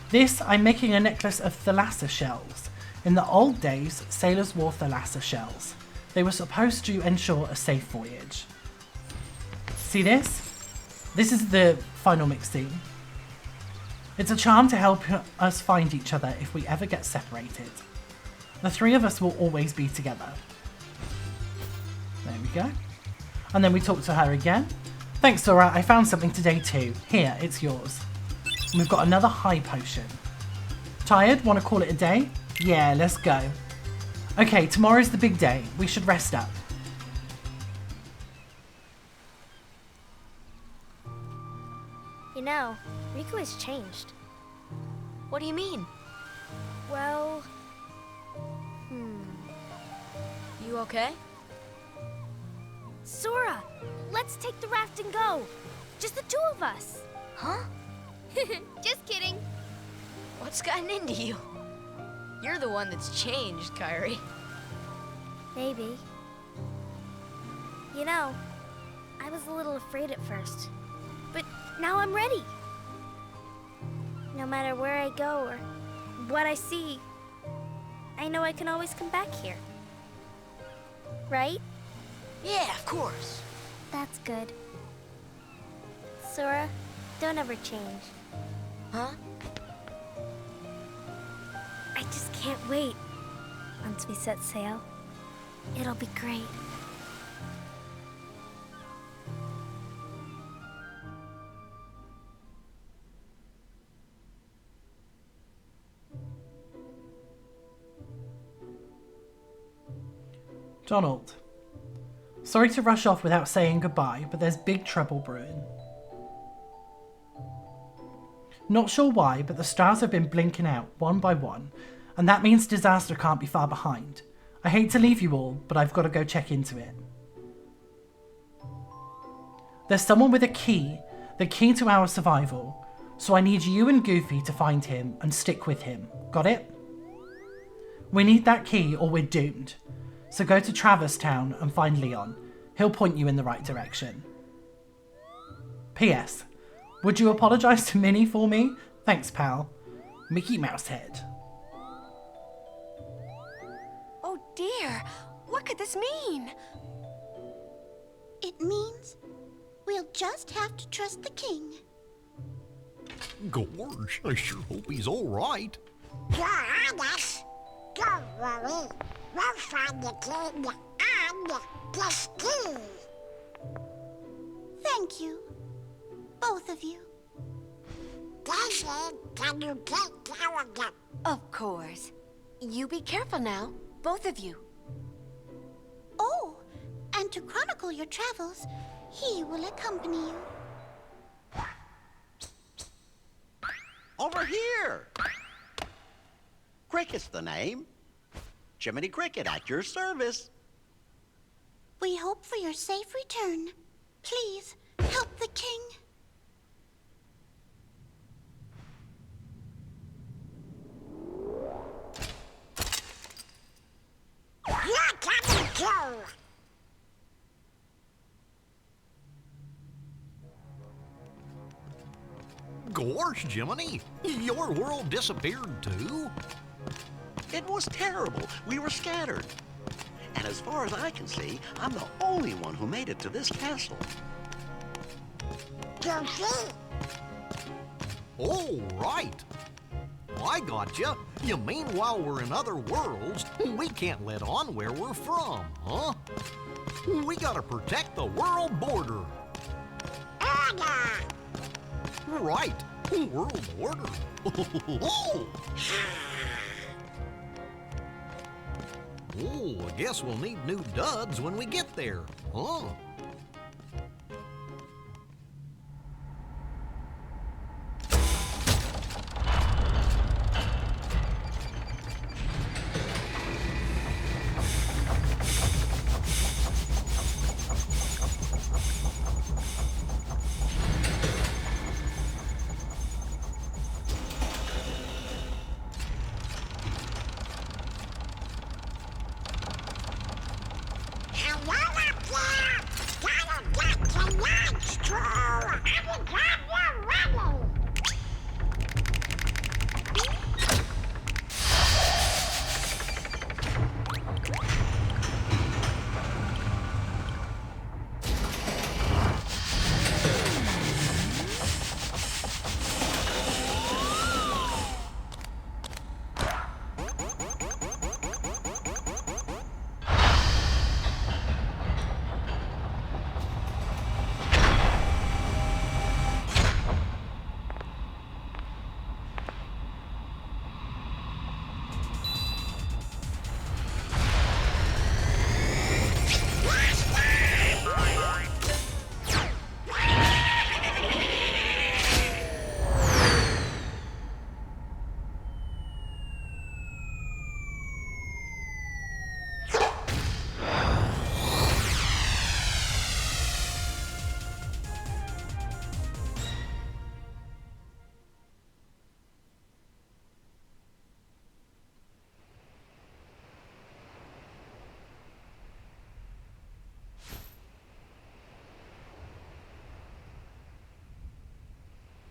This, I'm making a necklace of thalassa shells. In the old days, sailors wore thalassa shells. They were supposed to ensure a safe voyage. See this? This is the final mix scene. It's a charm to help us find each other if we ever get separated. The three of us will always be together. There we go. And then we talk to her again. Thanks, Sora. I found something today too. Here, it's yours. We've got another high potion. Tired? Want to call it a day? Yeah, let's go. Okay, tomorrow's the big day. We should rest up. You know, Riku has changed. What do you mean? Well... You okay? Sora, let's take the raft and go. Just the two of us. Huh? Just kidding. What's gotten into you? You're the one that's changed, Kairi. Maybe. You know, I was a little afraid at first, but now I'm ready. No matter where I go or what I see, I know I can always come back here. Right? Yeah, of course. That's good. Sora, don't ever change. Huh? I just can't wait. Once we set sail, it'll be great. Donald. Sorry to rush off without saying goodbye, but there's big trouble brewing. Not sure why, but the stars have been blinking out one by one, and that means disaster can't be far behind. I hate to leave you all, but I've got to go check into it. There's someone with a key, the key to our survival, so I need you and Goofy to find him and stick with him. Got it? We need that key or we're doomed. So go to Traverse Town and find Leon. He'll point you in the right direction. P.S. Would you apologise to Minnie for me? Thanks, pal. Mickey Mouse Head. Oh dear, what could this mean? It means we'll just have to trust the king. Gorge, I sure hope he's all right. You're on us. Don't worry. We'll find the king and this key. Thank you. Both of you. Daisy, can you take care of them? Of course. You be careful now, both of you. Oh, and to chronicle your travels, he will accompany you. Over here! Cricket's the name. Jiminy Cricket at your service. We hope for your safe return. Please, help the king. You're coming too! course, Jiminy. Your world disappeared too. It was terrible. We were scattered. And as far as I can see, I'm the only one who made it to this castle. Goofy? Oh, right. I gotcha. You mean while we're in other worlds, we can't let on where we're from, huh? We gotta protect the world border. Order! Right. World order. Oh, I guess we'll need new duds when we get there, huh? Hello up there! Gotta get to lunch, True! Anytime you're ready!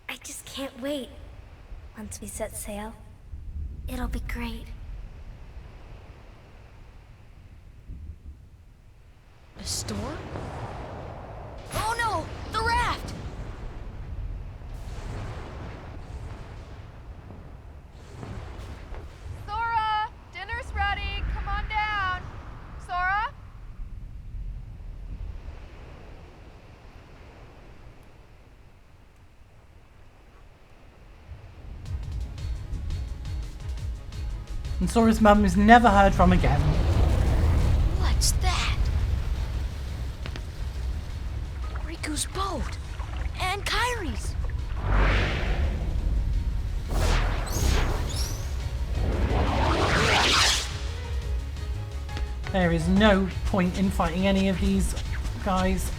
I just can't wait. Once we set sail, it'll be great. A storm? Oh no! The raft! Sora! Dinner's ready! Come on down! Sora? And Sora's mum is never heard from again. What's that? Riku's boat! And Kairi's! There is no point in fighting any of these guys.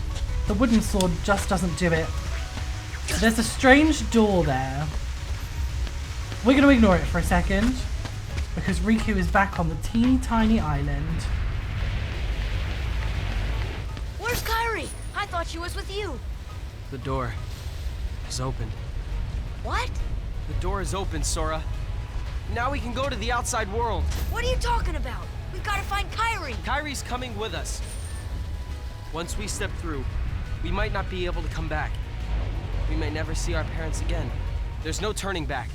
The wooden sword just doesn't do it. There's a strange door there. We're going to ignore it for a second, because Riku is back on the teeny tiny island. Where's Kairi? I thought she was with you. The door is open. What? The door is open, Sora. Now we can go to the outside world. What are you talking about? We've got to find Kairi. Kairi's coming with us. Once we step through, we might not be able to come back. We may never see our parents again. There's no turning back.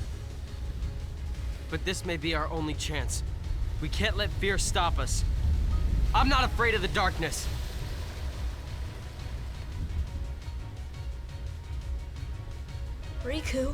But this may be our only chance. We can't let fear stop us. I'm not afraid of the darkness. Riku.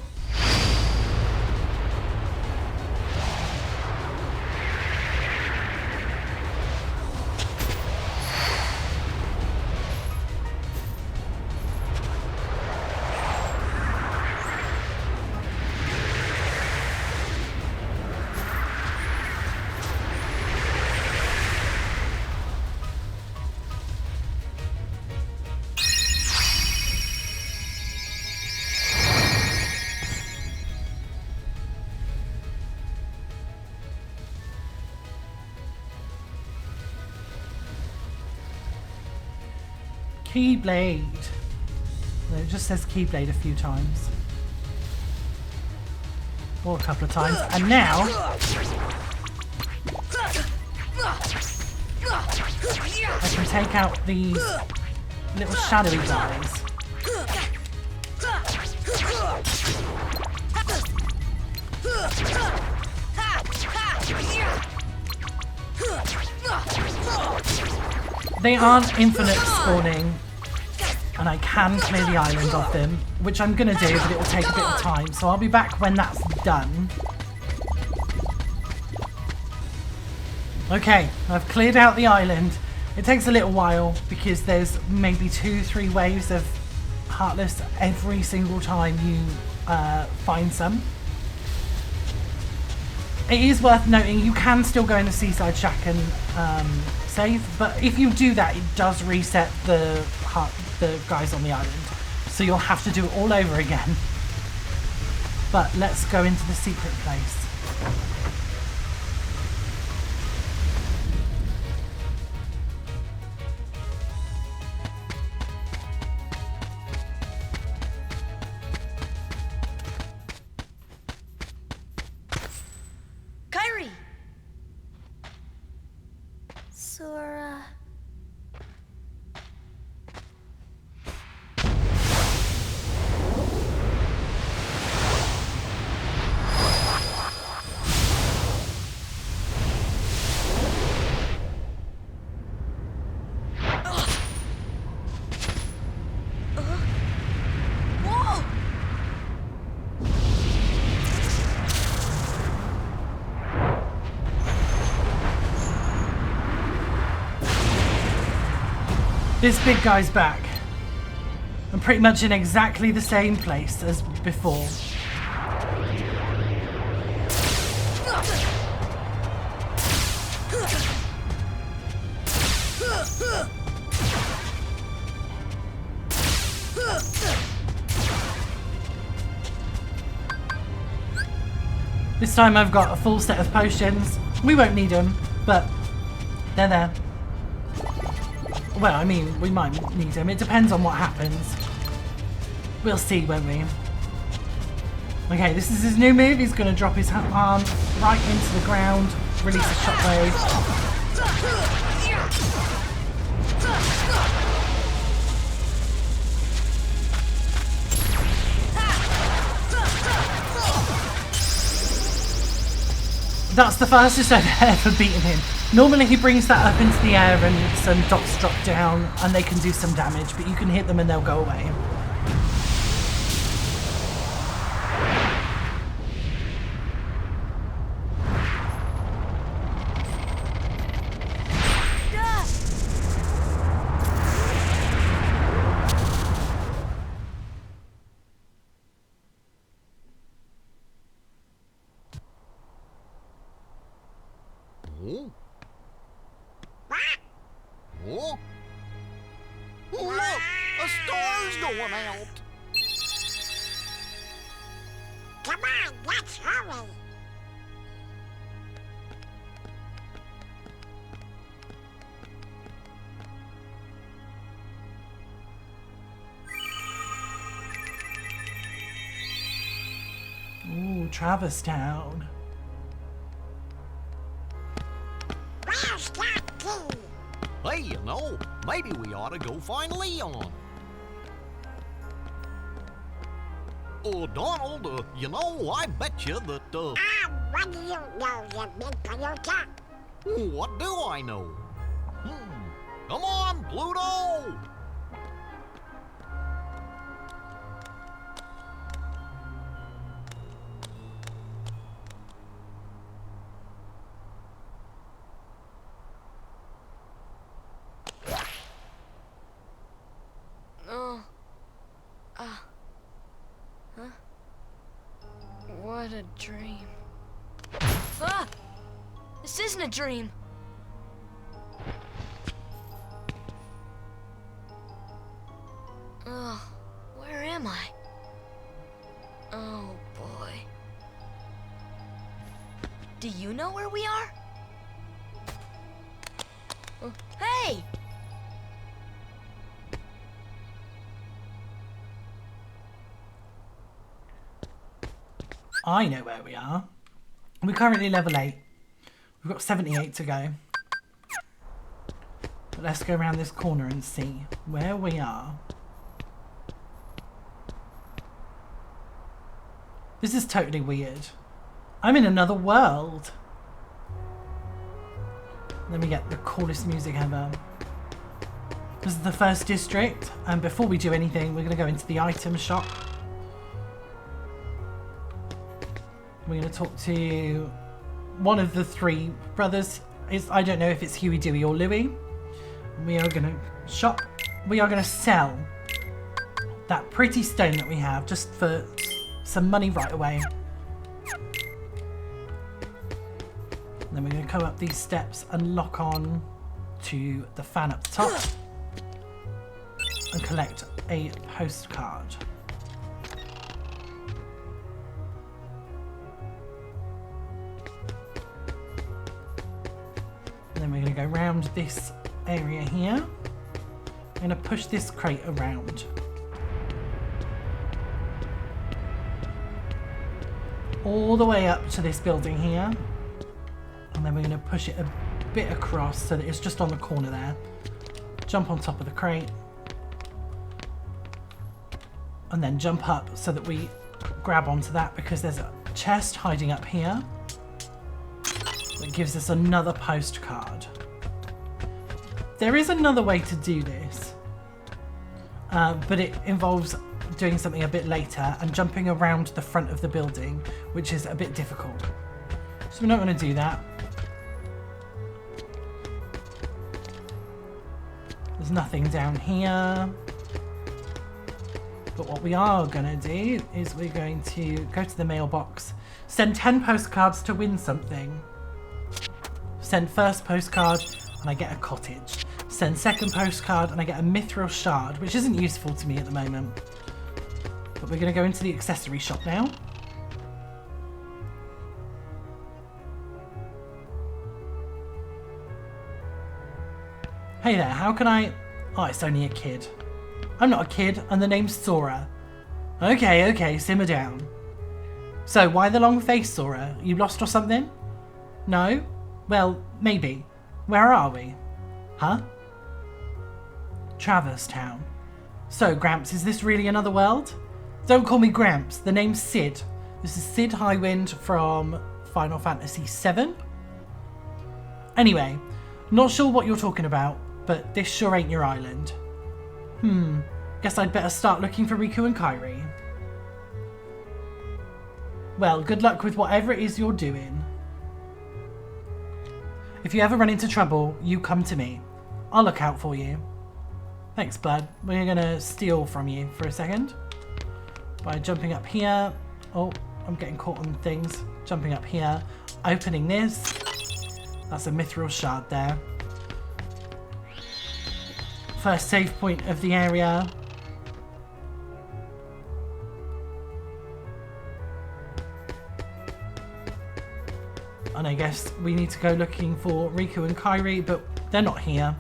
Keyblade. No, it just says Keyblade a few times. Or a couple of times. And now... I can take out these little shadowy guys. They aren't infinite spawning, and I can clear the island of them, which I'm gonna do, but it will take a bit of time, so I'll be back when that's done. Okay, I've cleared out the island. It takes a little while because there's maybe 2-3 waves of Heartless every single time you find some. It is worth noting you can still go in the Seaside Shack and save, but if you do that, it does reset the guys on the island, so you'll have to do it all over again. But let's go into the secret place. Kyrie! Sora. Whoa! This big guy's back. I'm pretty much in exactly the same place as before. This time I've got a full set of potions. We won't need them, but they're there. Well, I mean, we might need them. It depends on what happens. We'll see, won't we? Okay, this is his new move. He's going to drop his arm right into the ground, release a shockwave. That's the fastest I've ever beaten him. Normally he brings that up into the air and some dots drop down and they can do some damage, but you can hit them and they'll go away. Oh? Oh? Look! A star's going out! Come on, let's hurry. Ooh, Travis Town. Where's that key? Hey, you know, maybe we ought to go find Leon. Oh, Donald, you know, I bet you that, What do you know, you big Toyota? What do I know? Come on, Pluto! Huh? What a dream. Ah! This isn't a dream. Ugh, where am I? Oh boy. Do you know where we are? Hey! I know where we are. We're currently level 8. We've got 78 to go. But let's go around this corner and see where we are. This is totally weird. I'm in another world. Let me get the coolest music ever. This is the first district, and before we do anything, we're going to go into the item shop. We're going to talk to one of the 3 brothers. I don't know if it's Huey, Dewey or Louie. We are going to shop. We are going to sell that pretty stone that we have just for some money right away. And then we're going to come up these steps and lock on to the fan up the top and collect a postcard. And then we're going to go around this area here. I'm going to push this crate around. All the way up to this building here. And then we're going to push it a bit across so that it's just on the corner there. Jump on top of the crate. And then jump up so that we grab onto that because there's a chest hiding up here. That gives us another postcard. There is another way to do this. But it involves doing something a bit later and jumping around the front of the building, which is a bit difficult. So we're not going to do that. There's nothing down here. But what we are going to do is we're going to go to the mailbox, send 10 postcards to win something. Send first postcard and I get a cottage. Send second postcard and I get a mithril shard, which isn't useful to me at the moment. But we're going to go into the accessory shop now. Hey there, how can I... Oh, it's only a kid. I'm not a kid, and the name's Sora. Okay, simmer down. So, why the long face, Sora? You lost or something? No? Well, maybe. Where are we? Huh? Traverse Town. So, Gramps, is this really another world? Don't call me Gramps, the name's Sid. This is Sid Highwind from Final Fantasy VII. Anyway, not sure what you're talking about, but this sure ain't your island. Guess I'd better start looking for Riku and Kairi. Well, good luck with whatever it is you're doing. If you ever run into trouble, you come to me. I'll look out for you. Thanks, bud. We're gonna steal from you for a second. By jumping up here. Oh, I'm getting caught on things. Jumping up here. Opening this. That's a mithril shard there. First save point of the area. And I guess we need to go looking for Riku and Kairi, but they're not here.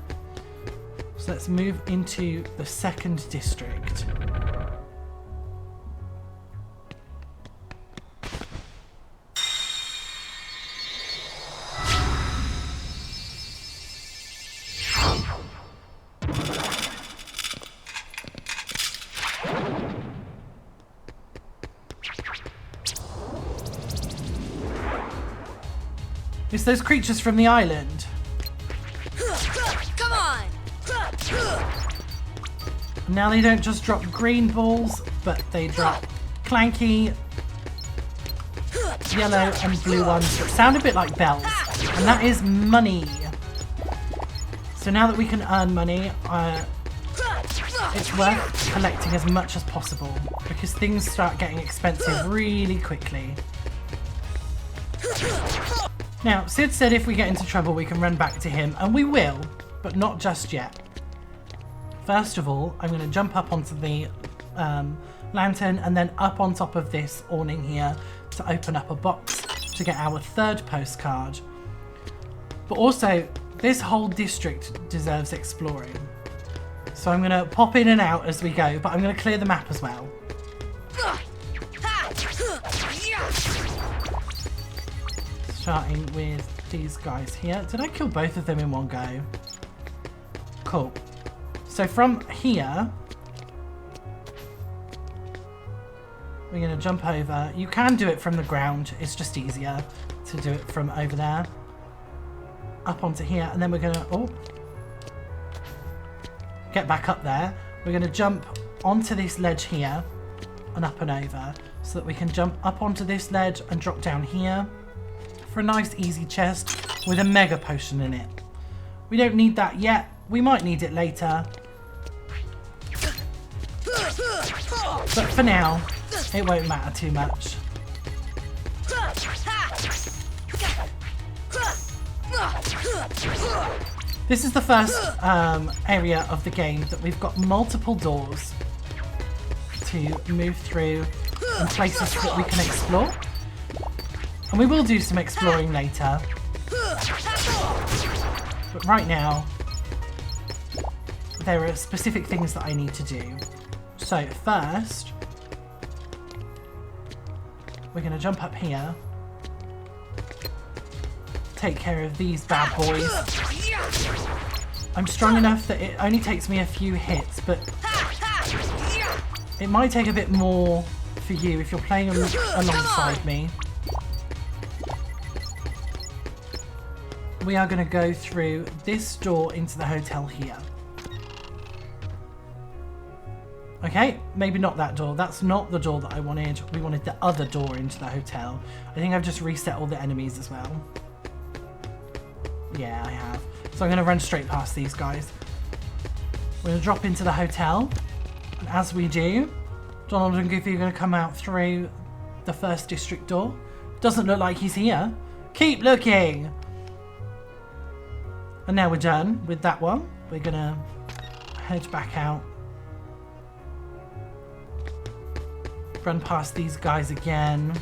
So let's move into the second district. It's those creatures from the island. Come on! Now they don't just drop green balls, but they drop clanky, yellow and blue ones that sound a bit like bells. And that is money. So now that we can earn money, it's worth collecting as much as possible because things start getting expensive really quickly. Now, Sid said if we get into trouble we can run back to him, and we will, but not just yet. First of all, I'm going to jump up onto the lantern and then up on top of this awning here to open up a box to get our third postcard. But also, this whole district deserves exploring. So I'm going to pop in and out as we go, but I'm going to clear the map as well. Starting with these guys here. Did I kill both of them in one go? Cool. So from here, we're going to jump over. You can do it from the ground. It's just easier to do it from over there. Up onto here. And then we're going to... Oh. Get back up there. We're going to jump onto this ledge here. And up and over. So that we can jump up onto this ledge and drop down here. For a nice easy chest with a mega potion in it. We don't need that yet. We might need it later. But for now, it won't matter too much. This is the first area of the game that we've got multiple doors to move through and places that we can explore. And we will do some exploring later. But right now, there are specific things that I need to do. So first, we're going to jump up here. Take care of these bad boys. I'm strong enough that it only takes me a few hits, but it might take a bit more for you if you're playing alongside me. We are going to go through this door into the hotel here. Okay, maybe not that door. That's not the door that I wanted. We wanted the other door into the hotel. I think I've just reset all the enemies as well. Yeah, I have. So I'm going to run straight past these guys. We're going to drop into the hotel. And as we do, Donald and Goofy are going to come out through the first district door. Doesn't look like he's here. Keep looking! And now we're done with that one. We're going to head back out. Run past these guys again.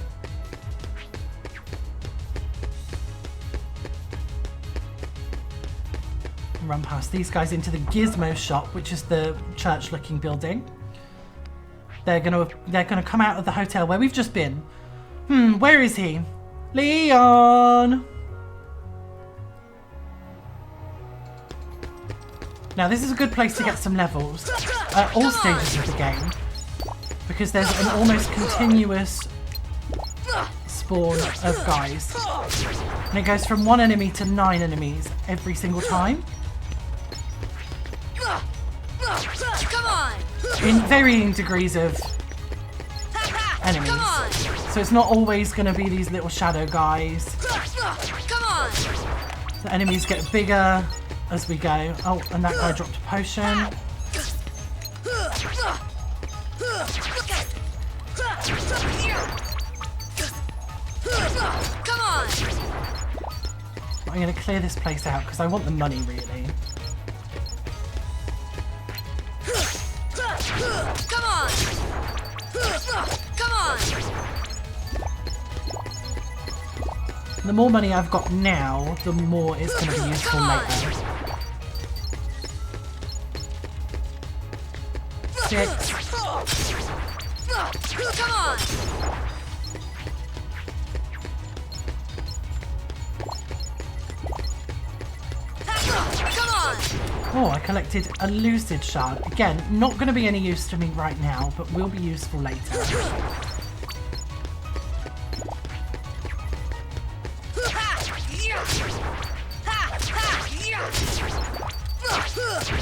Run past these guys into the Gizmo shop, which is the church-looking building. They're gonna come out of the hotel where we've just been. Where is he? Leon! Now this is a good place to get some levels at all stages of the game, because there's an almost continuous spawn of guys. And it goes from 1 enemy to 9 enemies every single time. Come on! In varying degrees of enemies. So it's not always going to be these little shadow guys. Come on! The enemies get bigger as we go. Oh, and that guy dropped a potion. Come on! I'm going to clear this place out because I want the money, really. Come on! Come on! The more money I've got now, the more it's going to be useful later. 6. Come on! Come on! Oh, I collected a lucid shard. Again, not going to be any use to me right now, but will be useful later.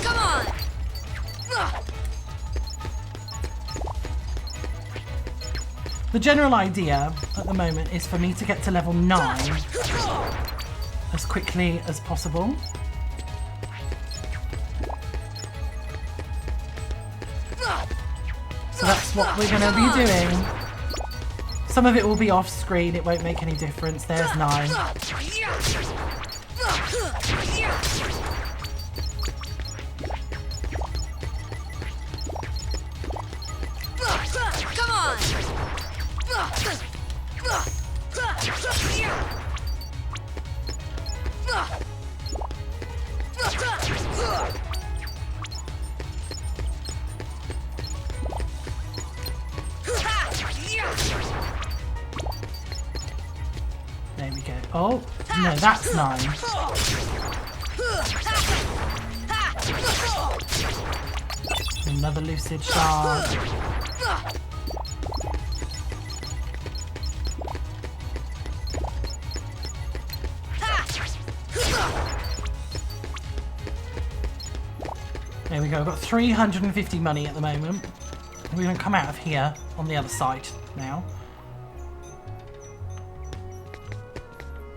Come on! The general idea at the moment is for me to get to level 9 as quickly as possible. So that's what we're going to be doing. Some of it will be off screen, it won't make any difference. There's 9. Come on! Oh, no, that's 9. Another lucid shard. There we go, I've got 350 money at the moment. We're going to come out of here on the other side now.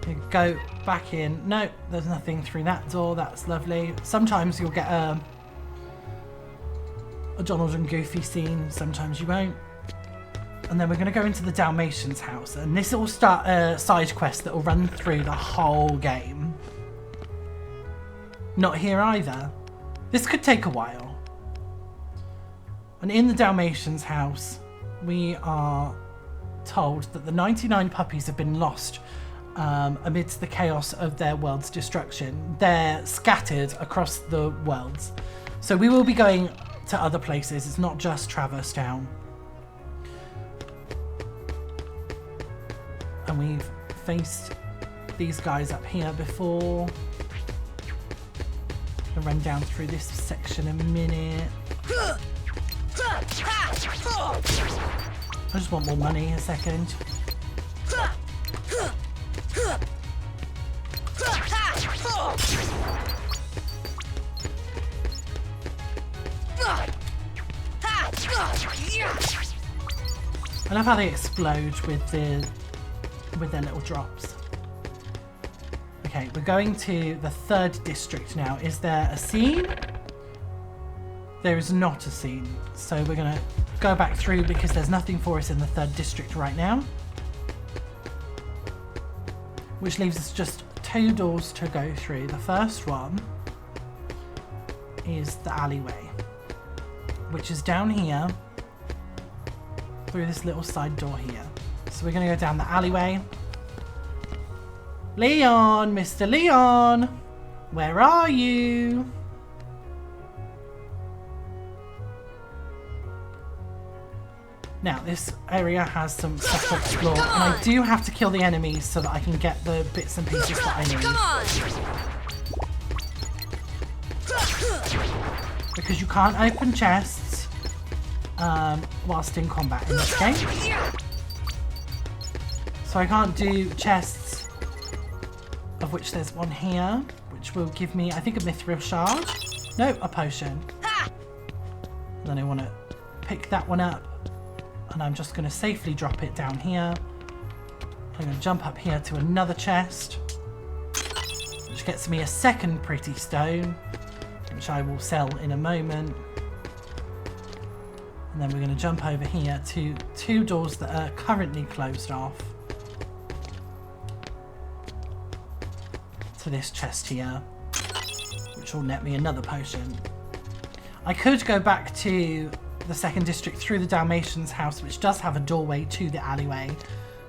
We go back in. No, there's nothing through that door. That's lovely. Sometimes you'll get a Donald and Goofy scene. Sometimes you won't. And then we're going to go into the Dalmatians house. And this will start a side quest that will run through the whole game. Not here either. This could take a while. And in the Dalmatians house, we are told that the 99 puppies have been lost amidst the chaos of their world's destruction. They're scattered across the worlds. So we will be going to other places. It's not just Traverse Town. And we've faced these guys up here before. I'll run down through this section in a minute. I just want more money a second. I love how they explode with their little drops. Okay, we're going to the 3rd district now. Is there a scene? There is not a scene. So we're going to go back through because there's nothing for us in the 3rd district right now. Which leaves us just 2 doors to go through. The first one is the alleyway, which is down here through this little side door here. So we're going to go down the alleyway. Leon, Mr. Leon, where are you? Now, this area has some stuff to explore, and I do have to kill the enemies so that I can get the bits and pieces that I need. Because you can't open chests whilst in combat in this game. So I can't do chests, of which there's one here, which will give me, I think, a mithril shard. No, a potion. And then I want to pick that one up. And I'm just going to safely drop it down here. I'm going to jump up here to another chest, which gets me a second pretty stone, which I will sell in a moment. And then we're going to jump over here to 2 doors that are currently closed off. To this chest here, which will net me another potion. I could go back to the 2nd district through the Dalmatians house, which does have a doorway to the alleyway,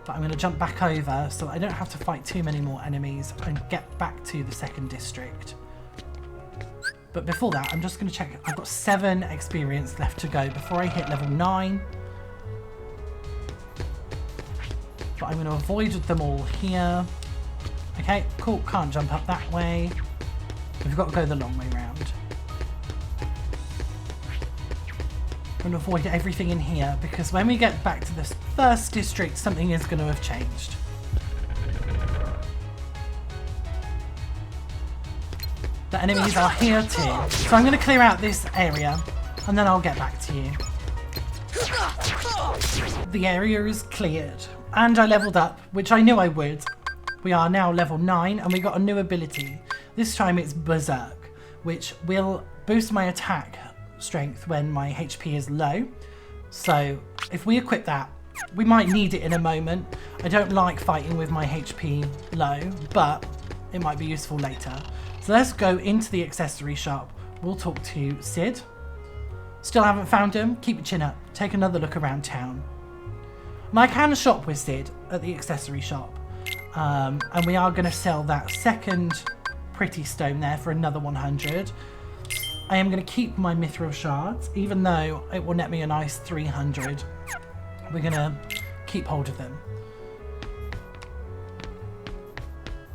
but I'm going to jump back over so I don't have to fight too many more enemies and get back to the 2nd district. But before that, I'm just going to check. I've got 7 experience left to go before I hit level 9. But I'm going to avoid them all here. Okay, cool, can't jump up that way. We've got to go the long way round. I'm going to avoid everything in here because when we get back to this 1st district, something is going to have changed. The enemies are here too. So I'm going to clear out this area and then I'll get back to you. The area is cleared and I leveled up, which I knew I would. We are now level 9 and we got a new ability. This time it's Berserk, which will boost my attack strength when my HP is low. So if we equip that, we might need it in a moment. I don't like fighting with my HP low, but it might be useful later. So let's go into the accessory shop. We'll talk to Sid. Still haven't found him? Keep your chin up. Take another look around town. And I can shop with Sid at the accessory shop. And we are going to sell that 2nd pretty stone there for another 100. I am going to keep my mithril shards, even though it will net me a nice 300. We're going to keep hold of them.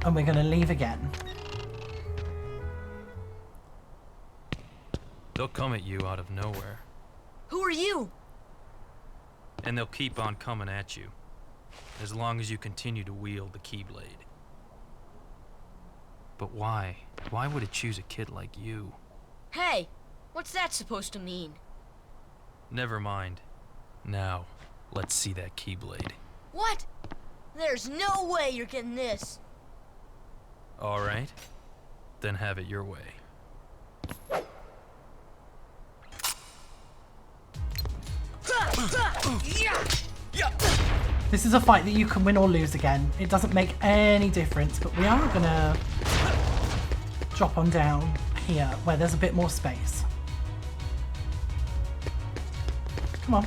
And we're going to leave again. They'll come at you out of nowhere. Who are you? And they'll keep on coming at you. As long as you continue to wield the Keyblade. But why? Why would it choose a kid like you? Hey, what's that supposed to mean? Never mind. Now, let's see that Keyblade. What? There's no way you're getting this. Alright. Then have it your way. This is a fight that you can win or lose again. It doesn't make any difference, but we are gonna drop on down here where there's a bit more space. Come on.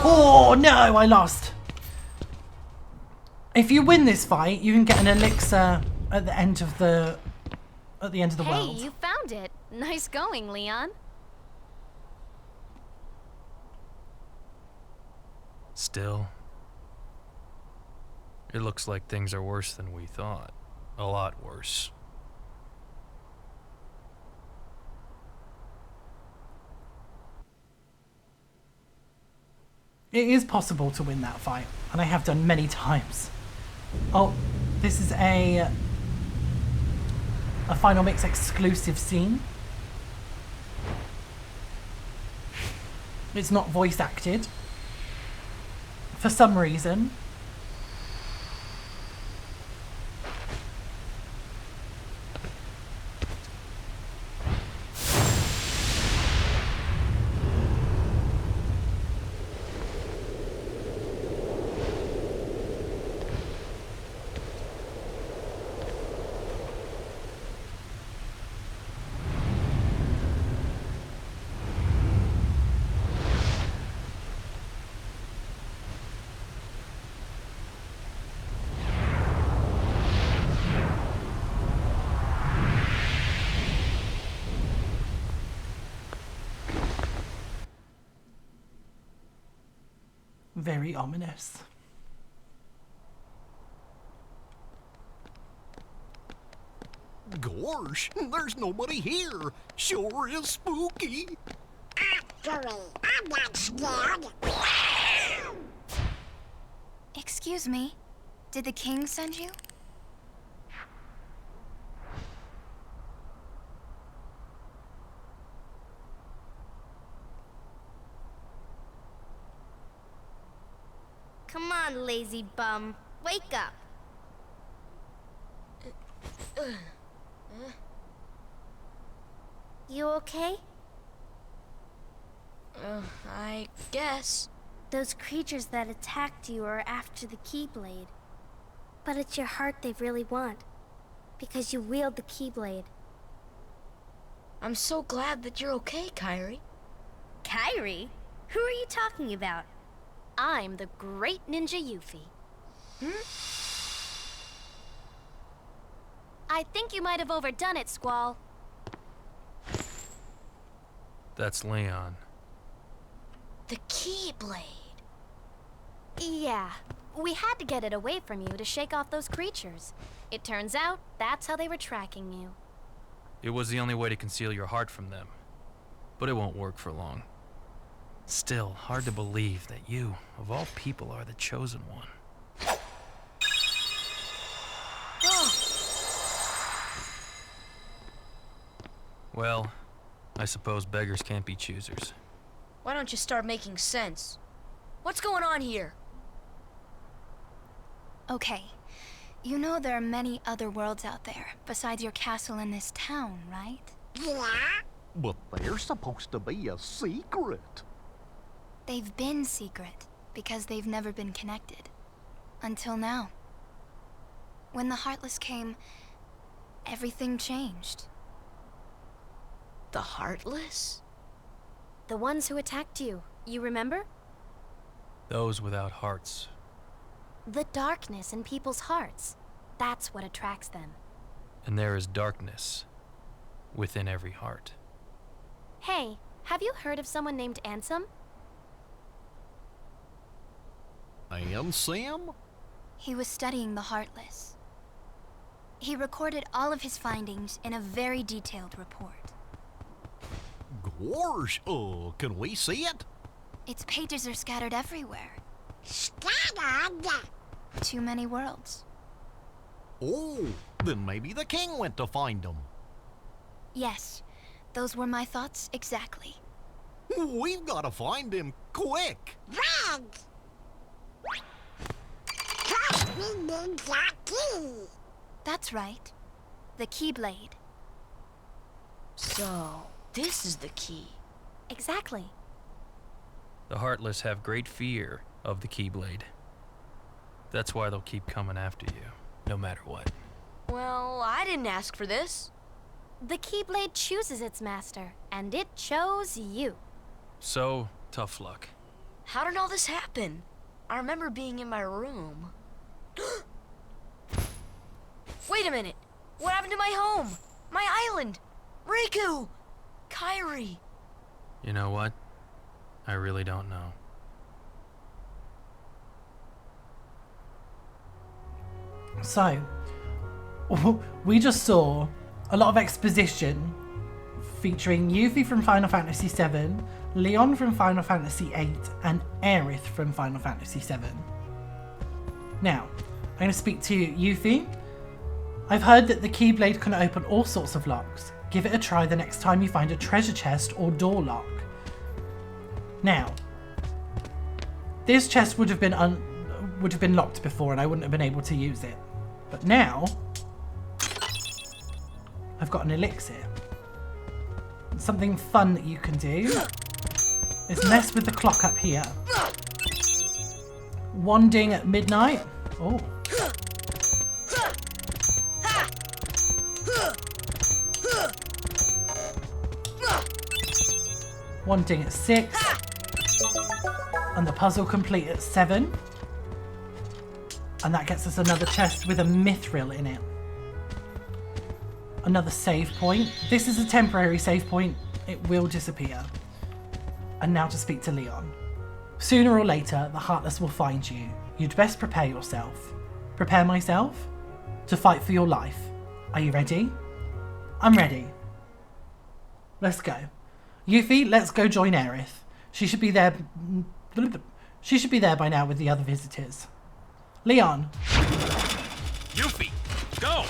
Oh no, I lost. If you win this fight, you can get an elixir at the end of the world. Hey, you found it. Nice going, Leon. Still, it looks like things are worse than we thought. A lot worse. It is possible to win that fight, and I have done many times. Oh, this is a Final Mix exclusive scene. It's not voice acted. For some reason. Very ominous. Gosh, there's nobody here. Sure is spooky. Actually, I'm not scared. Excuse me, did the king send you? Come on, lazy bum. Wake up. You okay? I guess. Those creatures that attacked you are after the Keyblade. But it's your heart they really want. Because you wield the Keyblade. I'm so glad that you're okay, Kairi. Kairi? Who are you talking about? I'm the great ninja Yuffie. I think you might have overdone it, Squall. That's Leon. The Keyblade. Yeah, we had to get it away from you to shake off those creatures. It turns out that's how they were tracking you. It was the only way to conceal your heart from them. But it won't work for long. Still, hard to believe that you, of all people, are the chosen one. Well, I suppose beggars can't be choosers. Why don't you start making sense? What's going on here? Okay, you know there are many other worlds out there, besides your castle in this town, right? Yeah? But they're supposed to be a secret. They've been secret, because they've never been connected. Until now. When the Heartless came, everything changed. The Heartless? The ones who attacked you, you remember? Those without hearts. The darkness in people's hearts. That's what attracts them. And there is darkness within every heart. Hey, have you heard of someone named Ansem? Ansem? He was studying the Heartless. He recorded all of his findings in a very detailed report. Gosh, can we see it? Its pages are scattered everywhere. Scattered? Too many worlds. Oh, then maybe the king went to find them. Yes, those were my thoughts exactly. We've got to find him quick. Red! First we need the key. That's right. The Keyblade. So, this is the key. Exactly. The Heartless have great fear of the Keyblade. That's why they'll keep coming after you, no matter what. Well, I didn't ask for this. The Keyblade chooses its master, and it chose you. So, tough luck. How did all this happen? I remember being in my room. Wait a minute. What happened to my home? My island? Riku! Kairi! You know what? I really don't know. So, we just saw a lot of exposition featuring Yuffie from Final Fantasy VII, Leon from Final Fantasy VIII, and Aerith from Final Fantasy VII. Now, I'm going to speak to Yuffie. I've heard that the Keyblade can open all sorts of locks. Give it a try the next time you find a treasure chest or door lock. Now, this chest would have been locked before and I wouldn't have been able to use it. But now, I've got an elixir. Something fun that you can do is mess with the clock up here. One ding at midnight. Oh. One ding at 6. And the puzzle complete at 7. And that gets us another chest with a mithril in it. Another save point. This is a temporary save point. It will disappear. And now to speak to Leon. Sooner or later, the Heartless will find you. You'd best prepare yourself. Prepare myself? To fight for your life. Are you ready? I'm ready. Let's go. Yuffie, let's go join Aerith. She should be there. She should be there by now with the other visitors. Leon. Yuffie, go!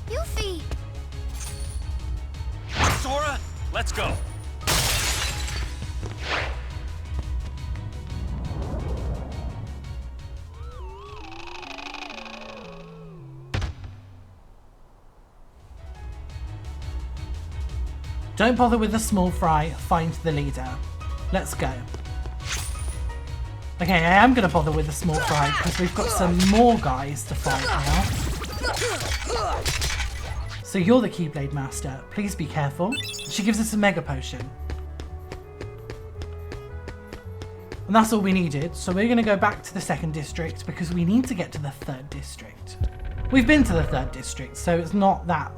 Yuffie! Sora, let's go! Don't bother with the small fry, find the leader. Let's go. Okay, I am going to bother with the small fry because we've got some more guys to fight now. So you're the Keyblade Master. Please be careful. She gives us a Mega Potion. And that's all we needed. So we're going to go back to the 2nd district because we need to get to the 3rd district. We've been to the 3rd district, so it's not that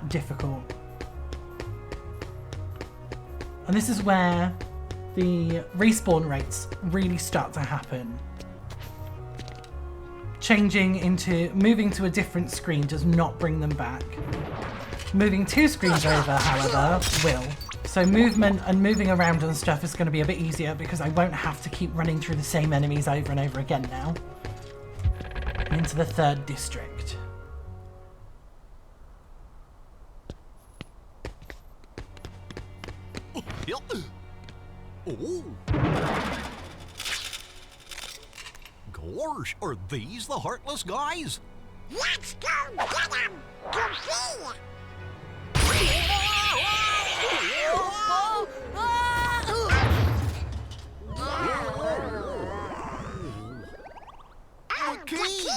difficult. And this is where the respawn rates really start to happen. Moving to a different screen does not bring them back. Moving 2 screens over, however, will. So movement and moving around and stuff is going to be a bit easier because I won't have to keep running through the same enemies over and over again now. Into the 3rd district. Oh. Gosh, are these the Heartless guys? Let's go get them! Goofy! The key!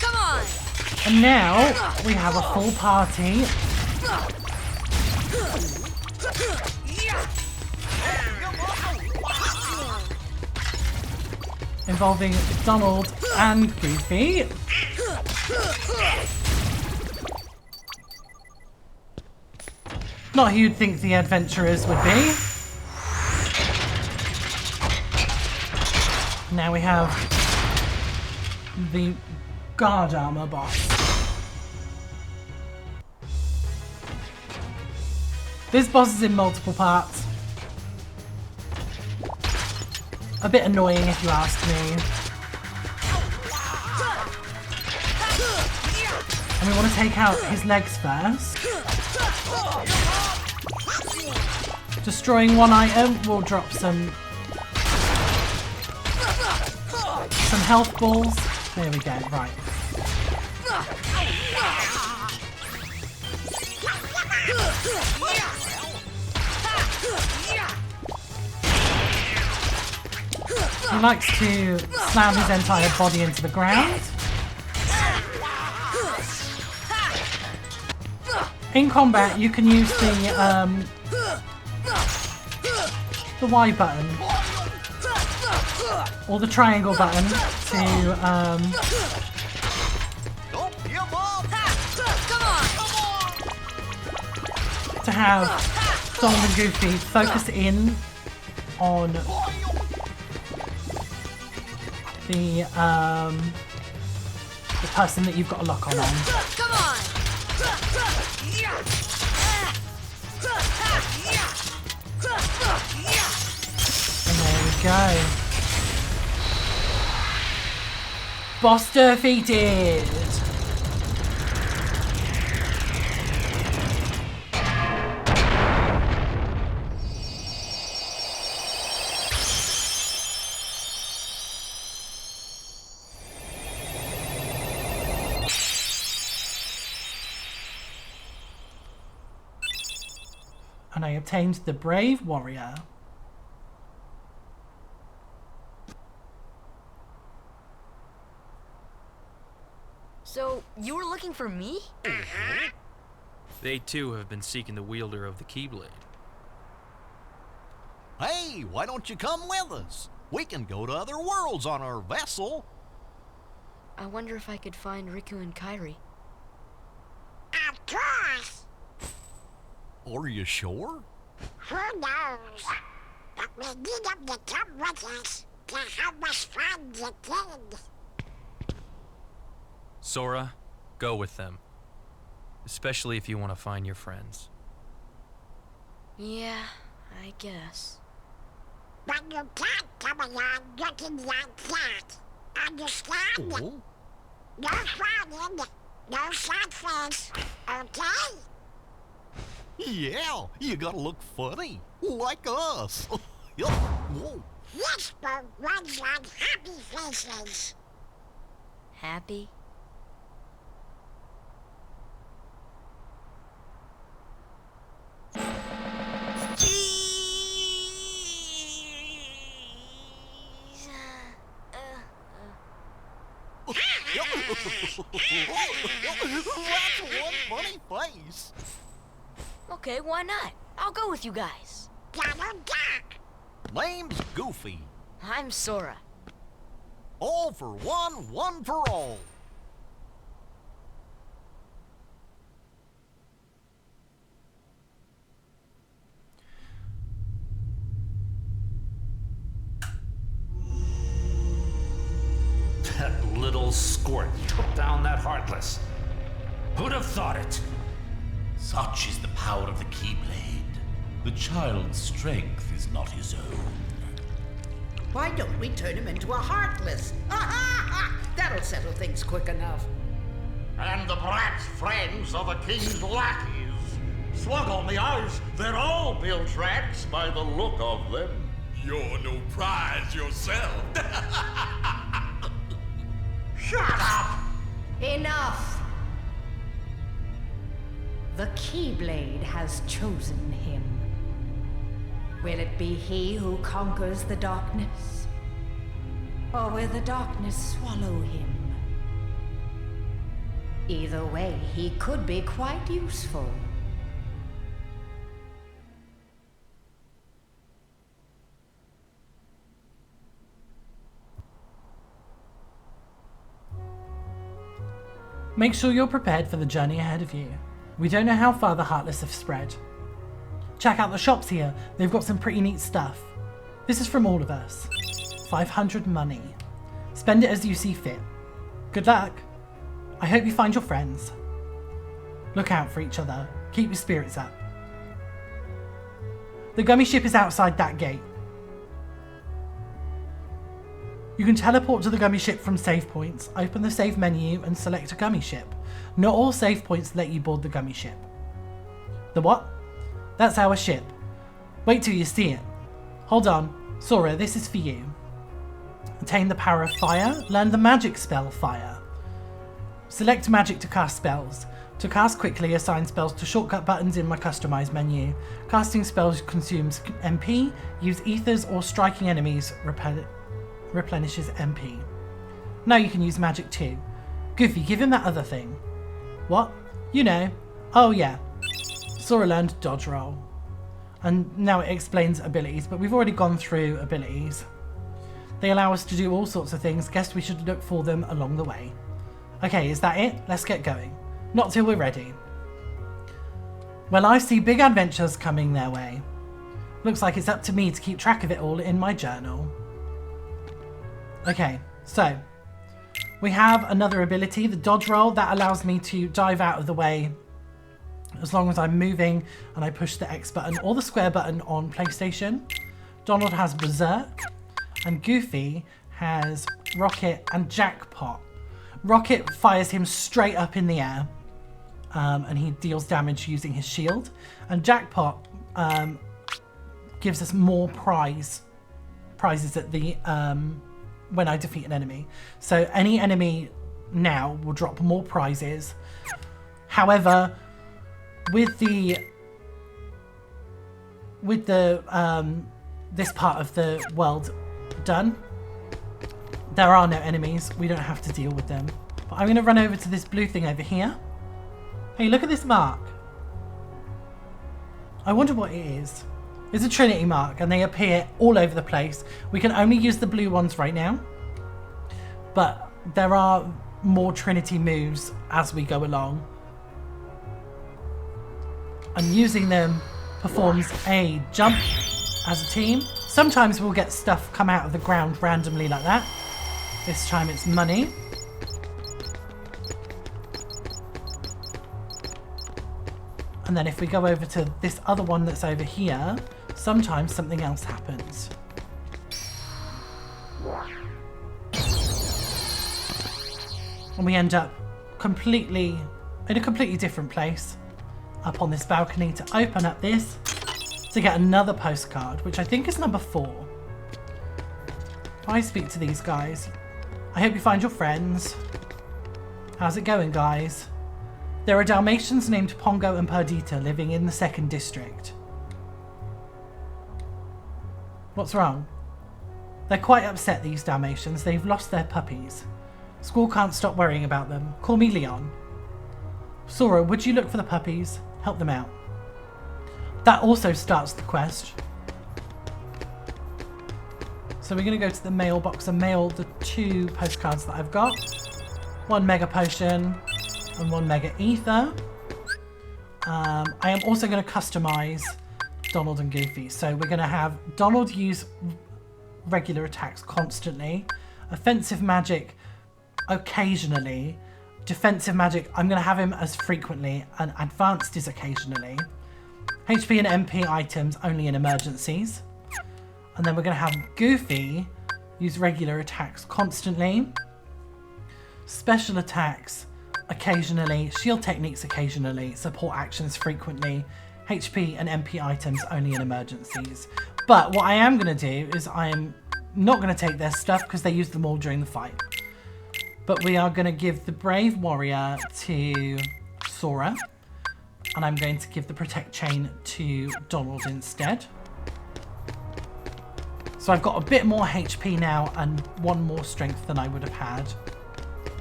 Come on! And now we have a full party. Involving Donald and Goofy. Not who you'd think the adventurers would be. Now we have the guard armor boss. This boss is in multiple parts. A bit annoying if you ask me. And we want to take out his legs first. Destroying one item will drop some health balls. There we go, right. He likes to slam his entire body into the ground. In combat, you can use the Y button or the triangle button to have Donald and Goofy focus in on the person that you've got a lock on. Come on! And there we go. Boss defeated! And I obtained the Brave Warrior. So, you were looking for me? They too have been seeking the wielder of the Keyblade. Hey, why don't you come with us? We can go to other worlds on our vessel. I wonder if I could find Riku and Kairi. Of course. Are you sure? Who knows? But we need them to come with us to help us find the kid. Sora, go with them. Especially if you want to find your friends. Yeah, I guess. But you can't come along looking like that. Understand? Oh? No frowning, no sad face, okay? Yeah, you gotta look funny, like us. Whoa. Whisper runs on happy faces. Happy? That's one funny face. Okay, why not? I'll go with you guys. Name's Goofy. I'm Sora. All for one, one for all. That little squirt took down that Heartless. Who'd have thought it? Such is the power of the Keyblade. The child's strength is not his own. Why don't we turn him into a Heartless? That'll settle things quick enough. And the brat's friends are the king's lackeys. Slug on the ice, they're all bilge rats by the look of them. You're no prize yourself. Shut up! Enough! The Keyblade has chosen him. Will it be he who conquers the darkness? Or will the darkness swallow him? Either way, he could be quite useful. Make sure you're prepared for the journey ahead of you. We don't know how far the Heartless have spread. Check out the shops here, they've got some pretty neat stuff. This is from all of us. 500 money. Spend it as you see fit. Good luck. I hope you find your friends. Look out for each other. Keep your spirits up. The gummy ship is outside that gate. You can teleport to the gummy ship from save points, open the save menu and select a gummy ship. Not all save points let you board the gummy ship. The what? That's our ship. Wait till you see it. Hold on. Sora, this is for you. Attain the power of fire. Learn the magic spell fire. Select magic to cast spells. To cast quickly, assign spells to shortcut buttons in my customize menu. Casting spells consumes MP. Use ethers or striking enemies replenishes MP. Now you can use magic too. Goofy, give him that other thing. What? You know. Oh yeah. Sora learned dodge roll. And now it explains abilities, but we've already gone through abilities. They allow us to do all sorts of things. Guess we should look for them along the way. Okay, is that it? Let's get going. Not till we're ready. Well, I see big adventures coming their way. Looks like it's up to me to keep track of it all in my journal. Okay, so we have another ability, the dodge roll, that allows me to dive out of the way as long as I'm moving and I push the X button or the square button on PlayStation. Donald has Berserk and Goofy has Rocket and Jackpot. Rocket fires him straight up in the air and he deals damage using his shield, and Jackpot gives us more prizes at the when I defeat an enemy. So any enemy now will drop more prizes. However, with the this part of the world done, there are no enemies. We don't have to deal with them. But I'm going to run over to this blue thing over here. Hey, look at this mark. I wonder what it is. It's a Trinity mark and they appear all over the place. We can only use the blue ones right now, but there are more Trinity moves as we go along. And using them performs a jump as a team. Sometimes we'll get stuff come out of the ground randomly like that. This time it's money. And then if we go over to this other one that's over here, sometimes something else happens. And we end up in a completely different place, up on this balcony, to open up this to get another postcard, which I think is number 4. If I speak to these guys, I hope you find your friends. How's it going, guys? There are Dalmatians named Pongo and Perdita living in the 2nd district. What's wrong? They're quite upset, these Dalmatians. They've lost their puppies. School can't stop worrying about them. Call me Leon. Sora, would you look for the puppies? Help them out. That also starts the quest. So we're going to go to the mailbox and mail the 2 postcards that I've got. 1 Mega Potion and 1 Mega Ether. I am also going to customize Donald and Goofy. So we're going to have Donald use regular attacks constantly, offensive magic occasionally, defensive magic I'm going to have him as frequently, and advanced is occasionally. HP and MP items only in emergencies. And then we're going to have Goofy use regular attacks constantly, special attacks occasionally, shield techniques occasionally, support actions frequently, HP and MP items only in emergencies. But what I am going to do is I am not going to take their stuff because they used them all during the fight. But we are going to give the Brave Warrior to Sora, and I'm going to give the Protect Chain to Donald instead. So I've got a bit more HP now and 1 more strength than I would have had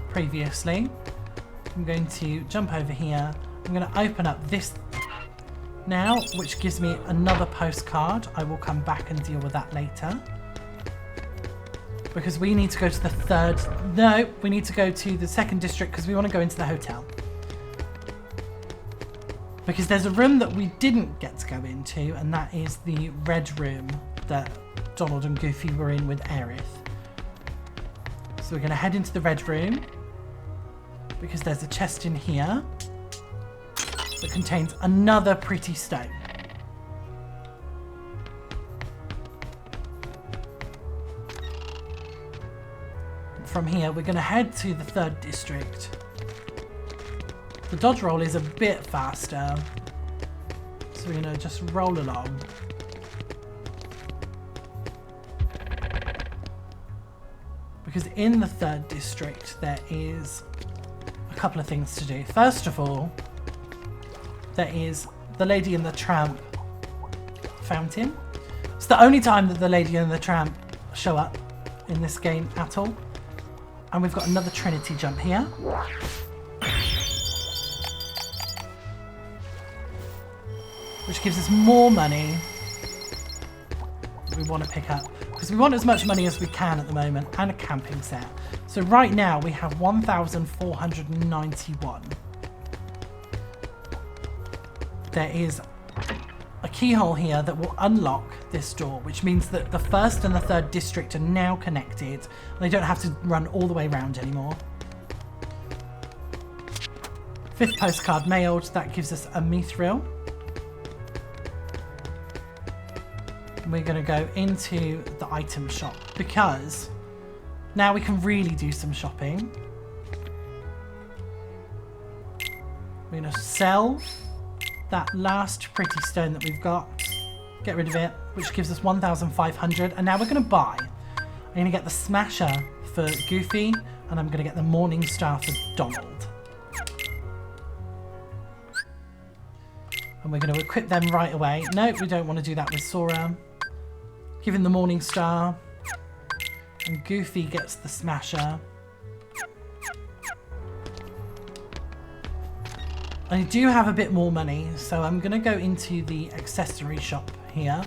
previously. I'm going to jump over here. I'm going to open up this now, which gives me another postcard. I will come back and deal with that later. Because we need to go to the third... No, we need to go to the second district because we want to go into the hotel. Because there's a room that we didn't get to go into, and that is the red room that Donald and Goofy were in with Aerith. So we're going to head into the red room because there's a chest in here that contains another pretty stone. From here, we're going to head to the third district. The dodge roll is a bit faster, so we're going to just roll along. Because in the third district, there is a couple of things to do. First of all, there is the Lady and the Tramp fountain. It's the only time that the Lady and the Tramp show up in this game at all. And we've got another Trinity jump here. Which gives us more money that we want to pick up. Because we want as much money as we can at the moment. And a camping set. So right now we have 1,491. There is a keyhole here that will unlock this door, which means that the first and the third district are now connected. They don't have to run all the way around anymore. Fifth postcard mailed. That gives us a mithril. We're going to go into the item shop because now we can really do some shopping. We're going to sell that last pretty stone that we've got. Get rid of it, which gives us 1,500. And now we're going to buy. I'm going to get the Smasher for Goofy, and I'm going to get the Morning Star for Donald. And we're going to equip them right away. Nope, we don't want to do that with Sora. Give him the Morning Star. And Goofy gets the Smasher. I do have a bit more money, so I'm going to go into the accessory shop here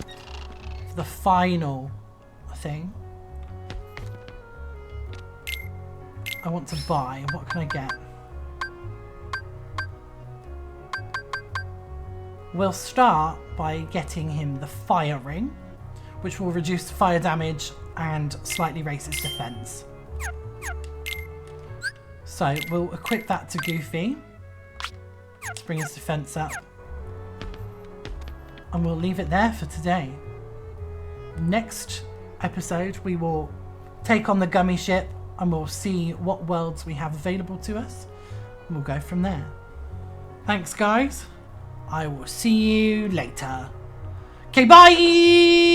for the final thing. I want to buy. What can I get? We'll start by getting him the Fire Ring, which will reduce fire damage and slightly raise his defense. So we'll equip that to Goofy. Let's bring his defense up. And we'll leave it there for today. Next episode, we will take on the Gummy Ship and we'll see what worlds we have available to us. And we'll go from there. Thanks, guys. I will see you later. Okay, bye!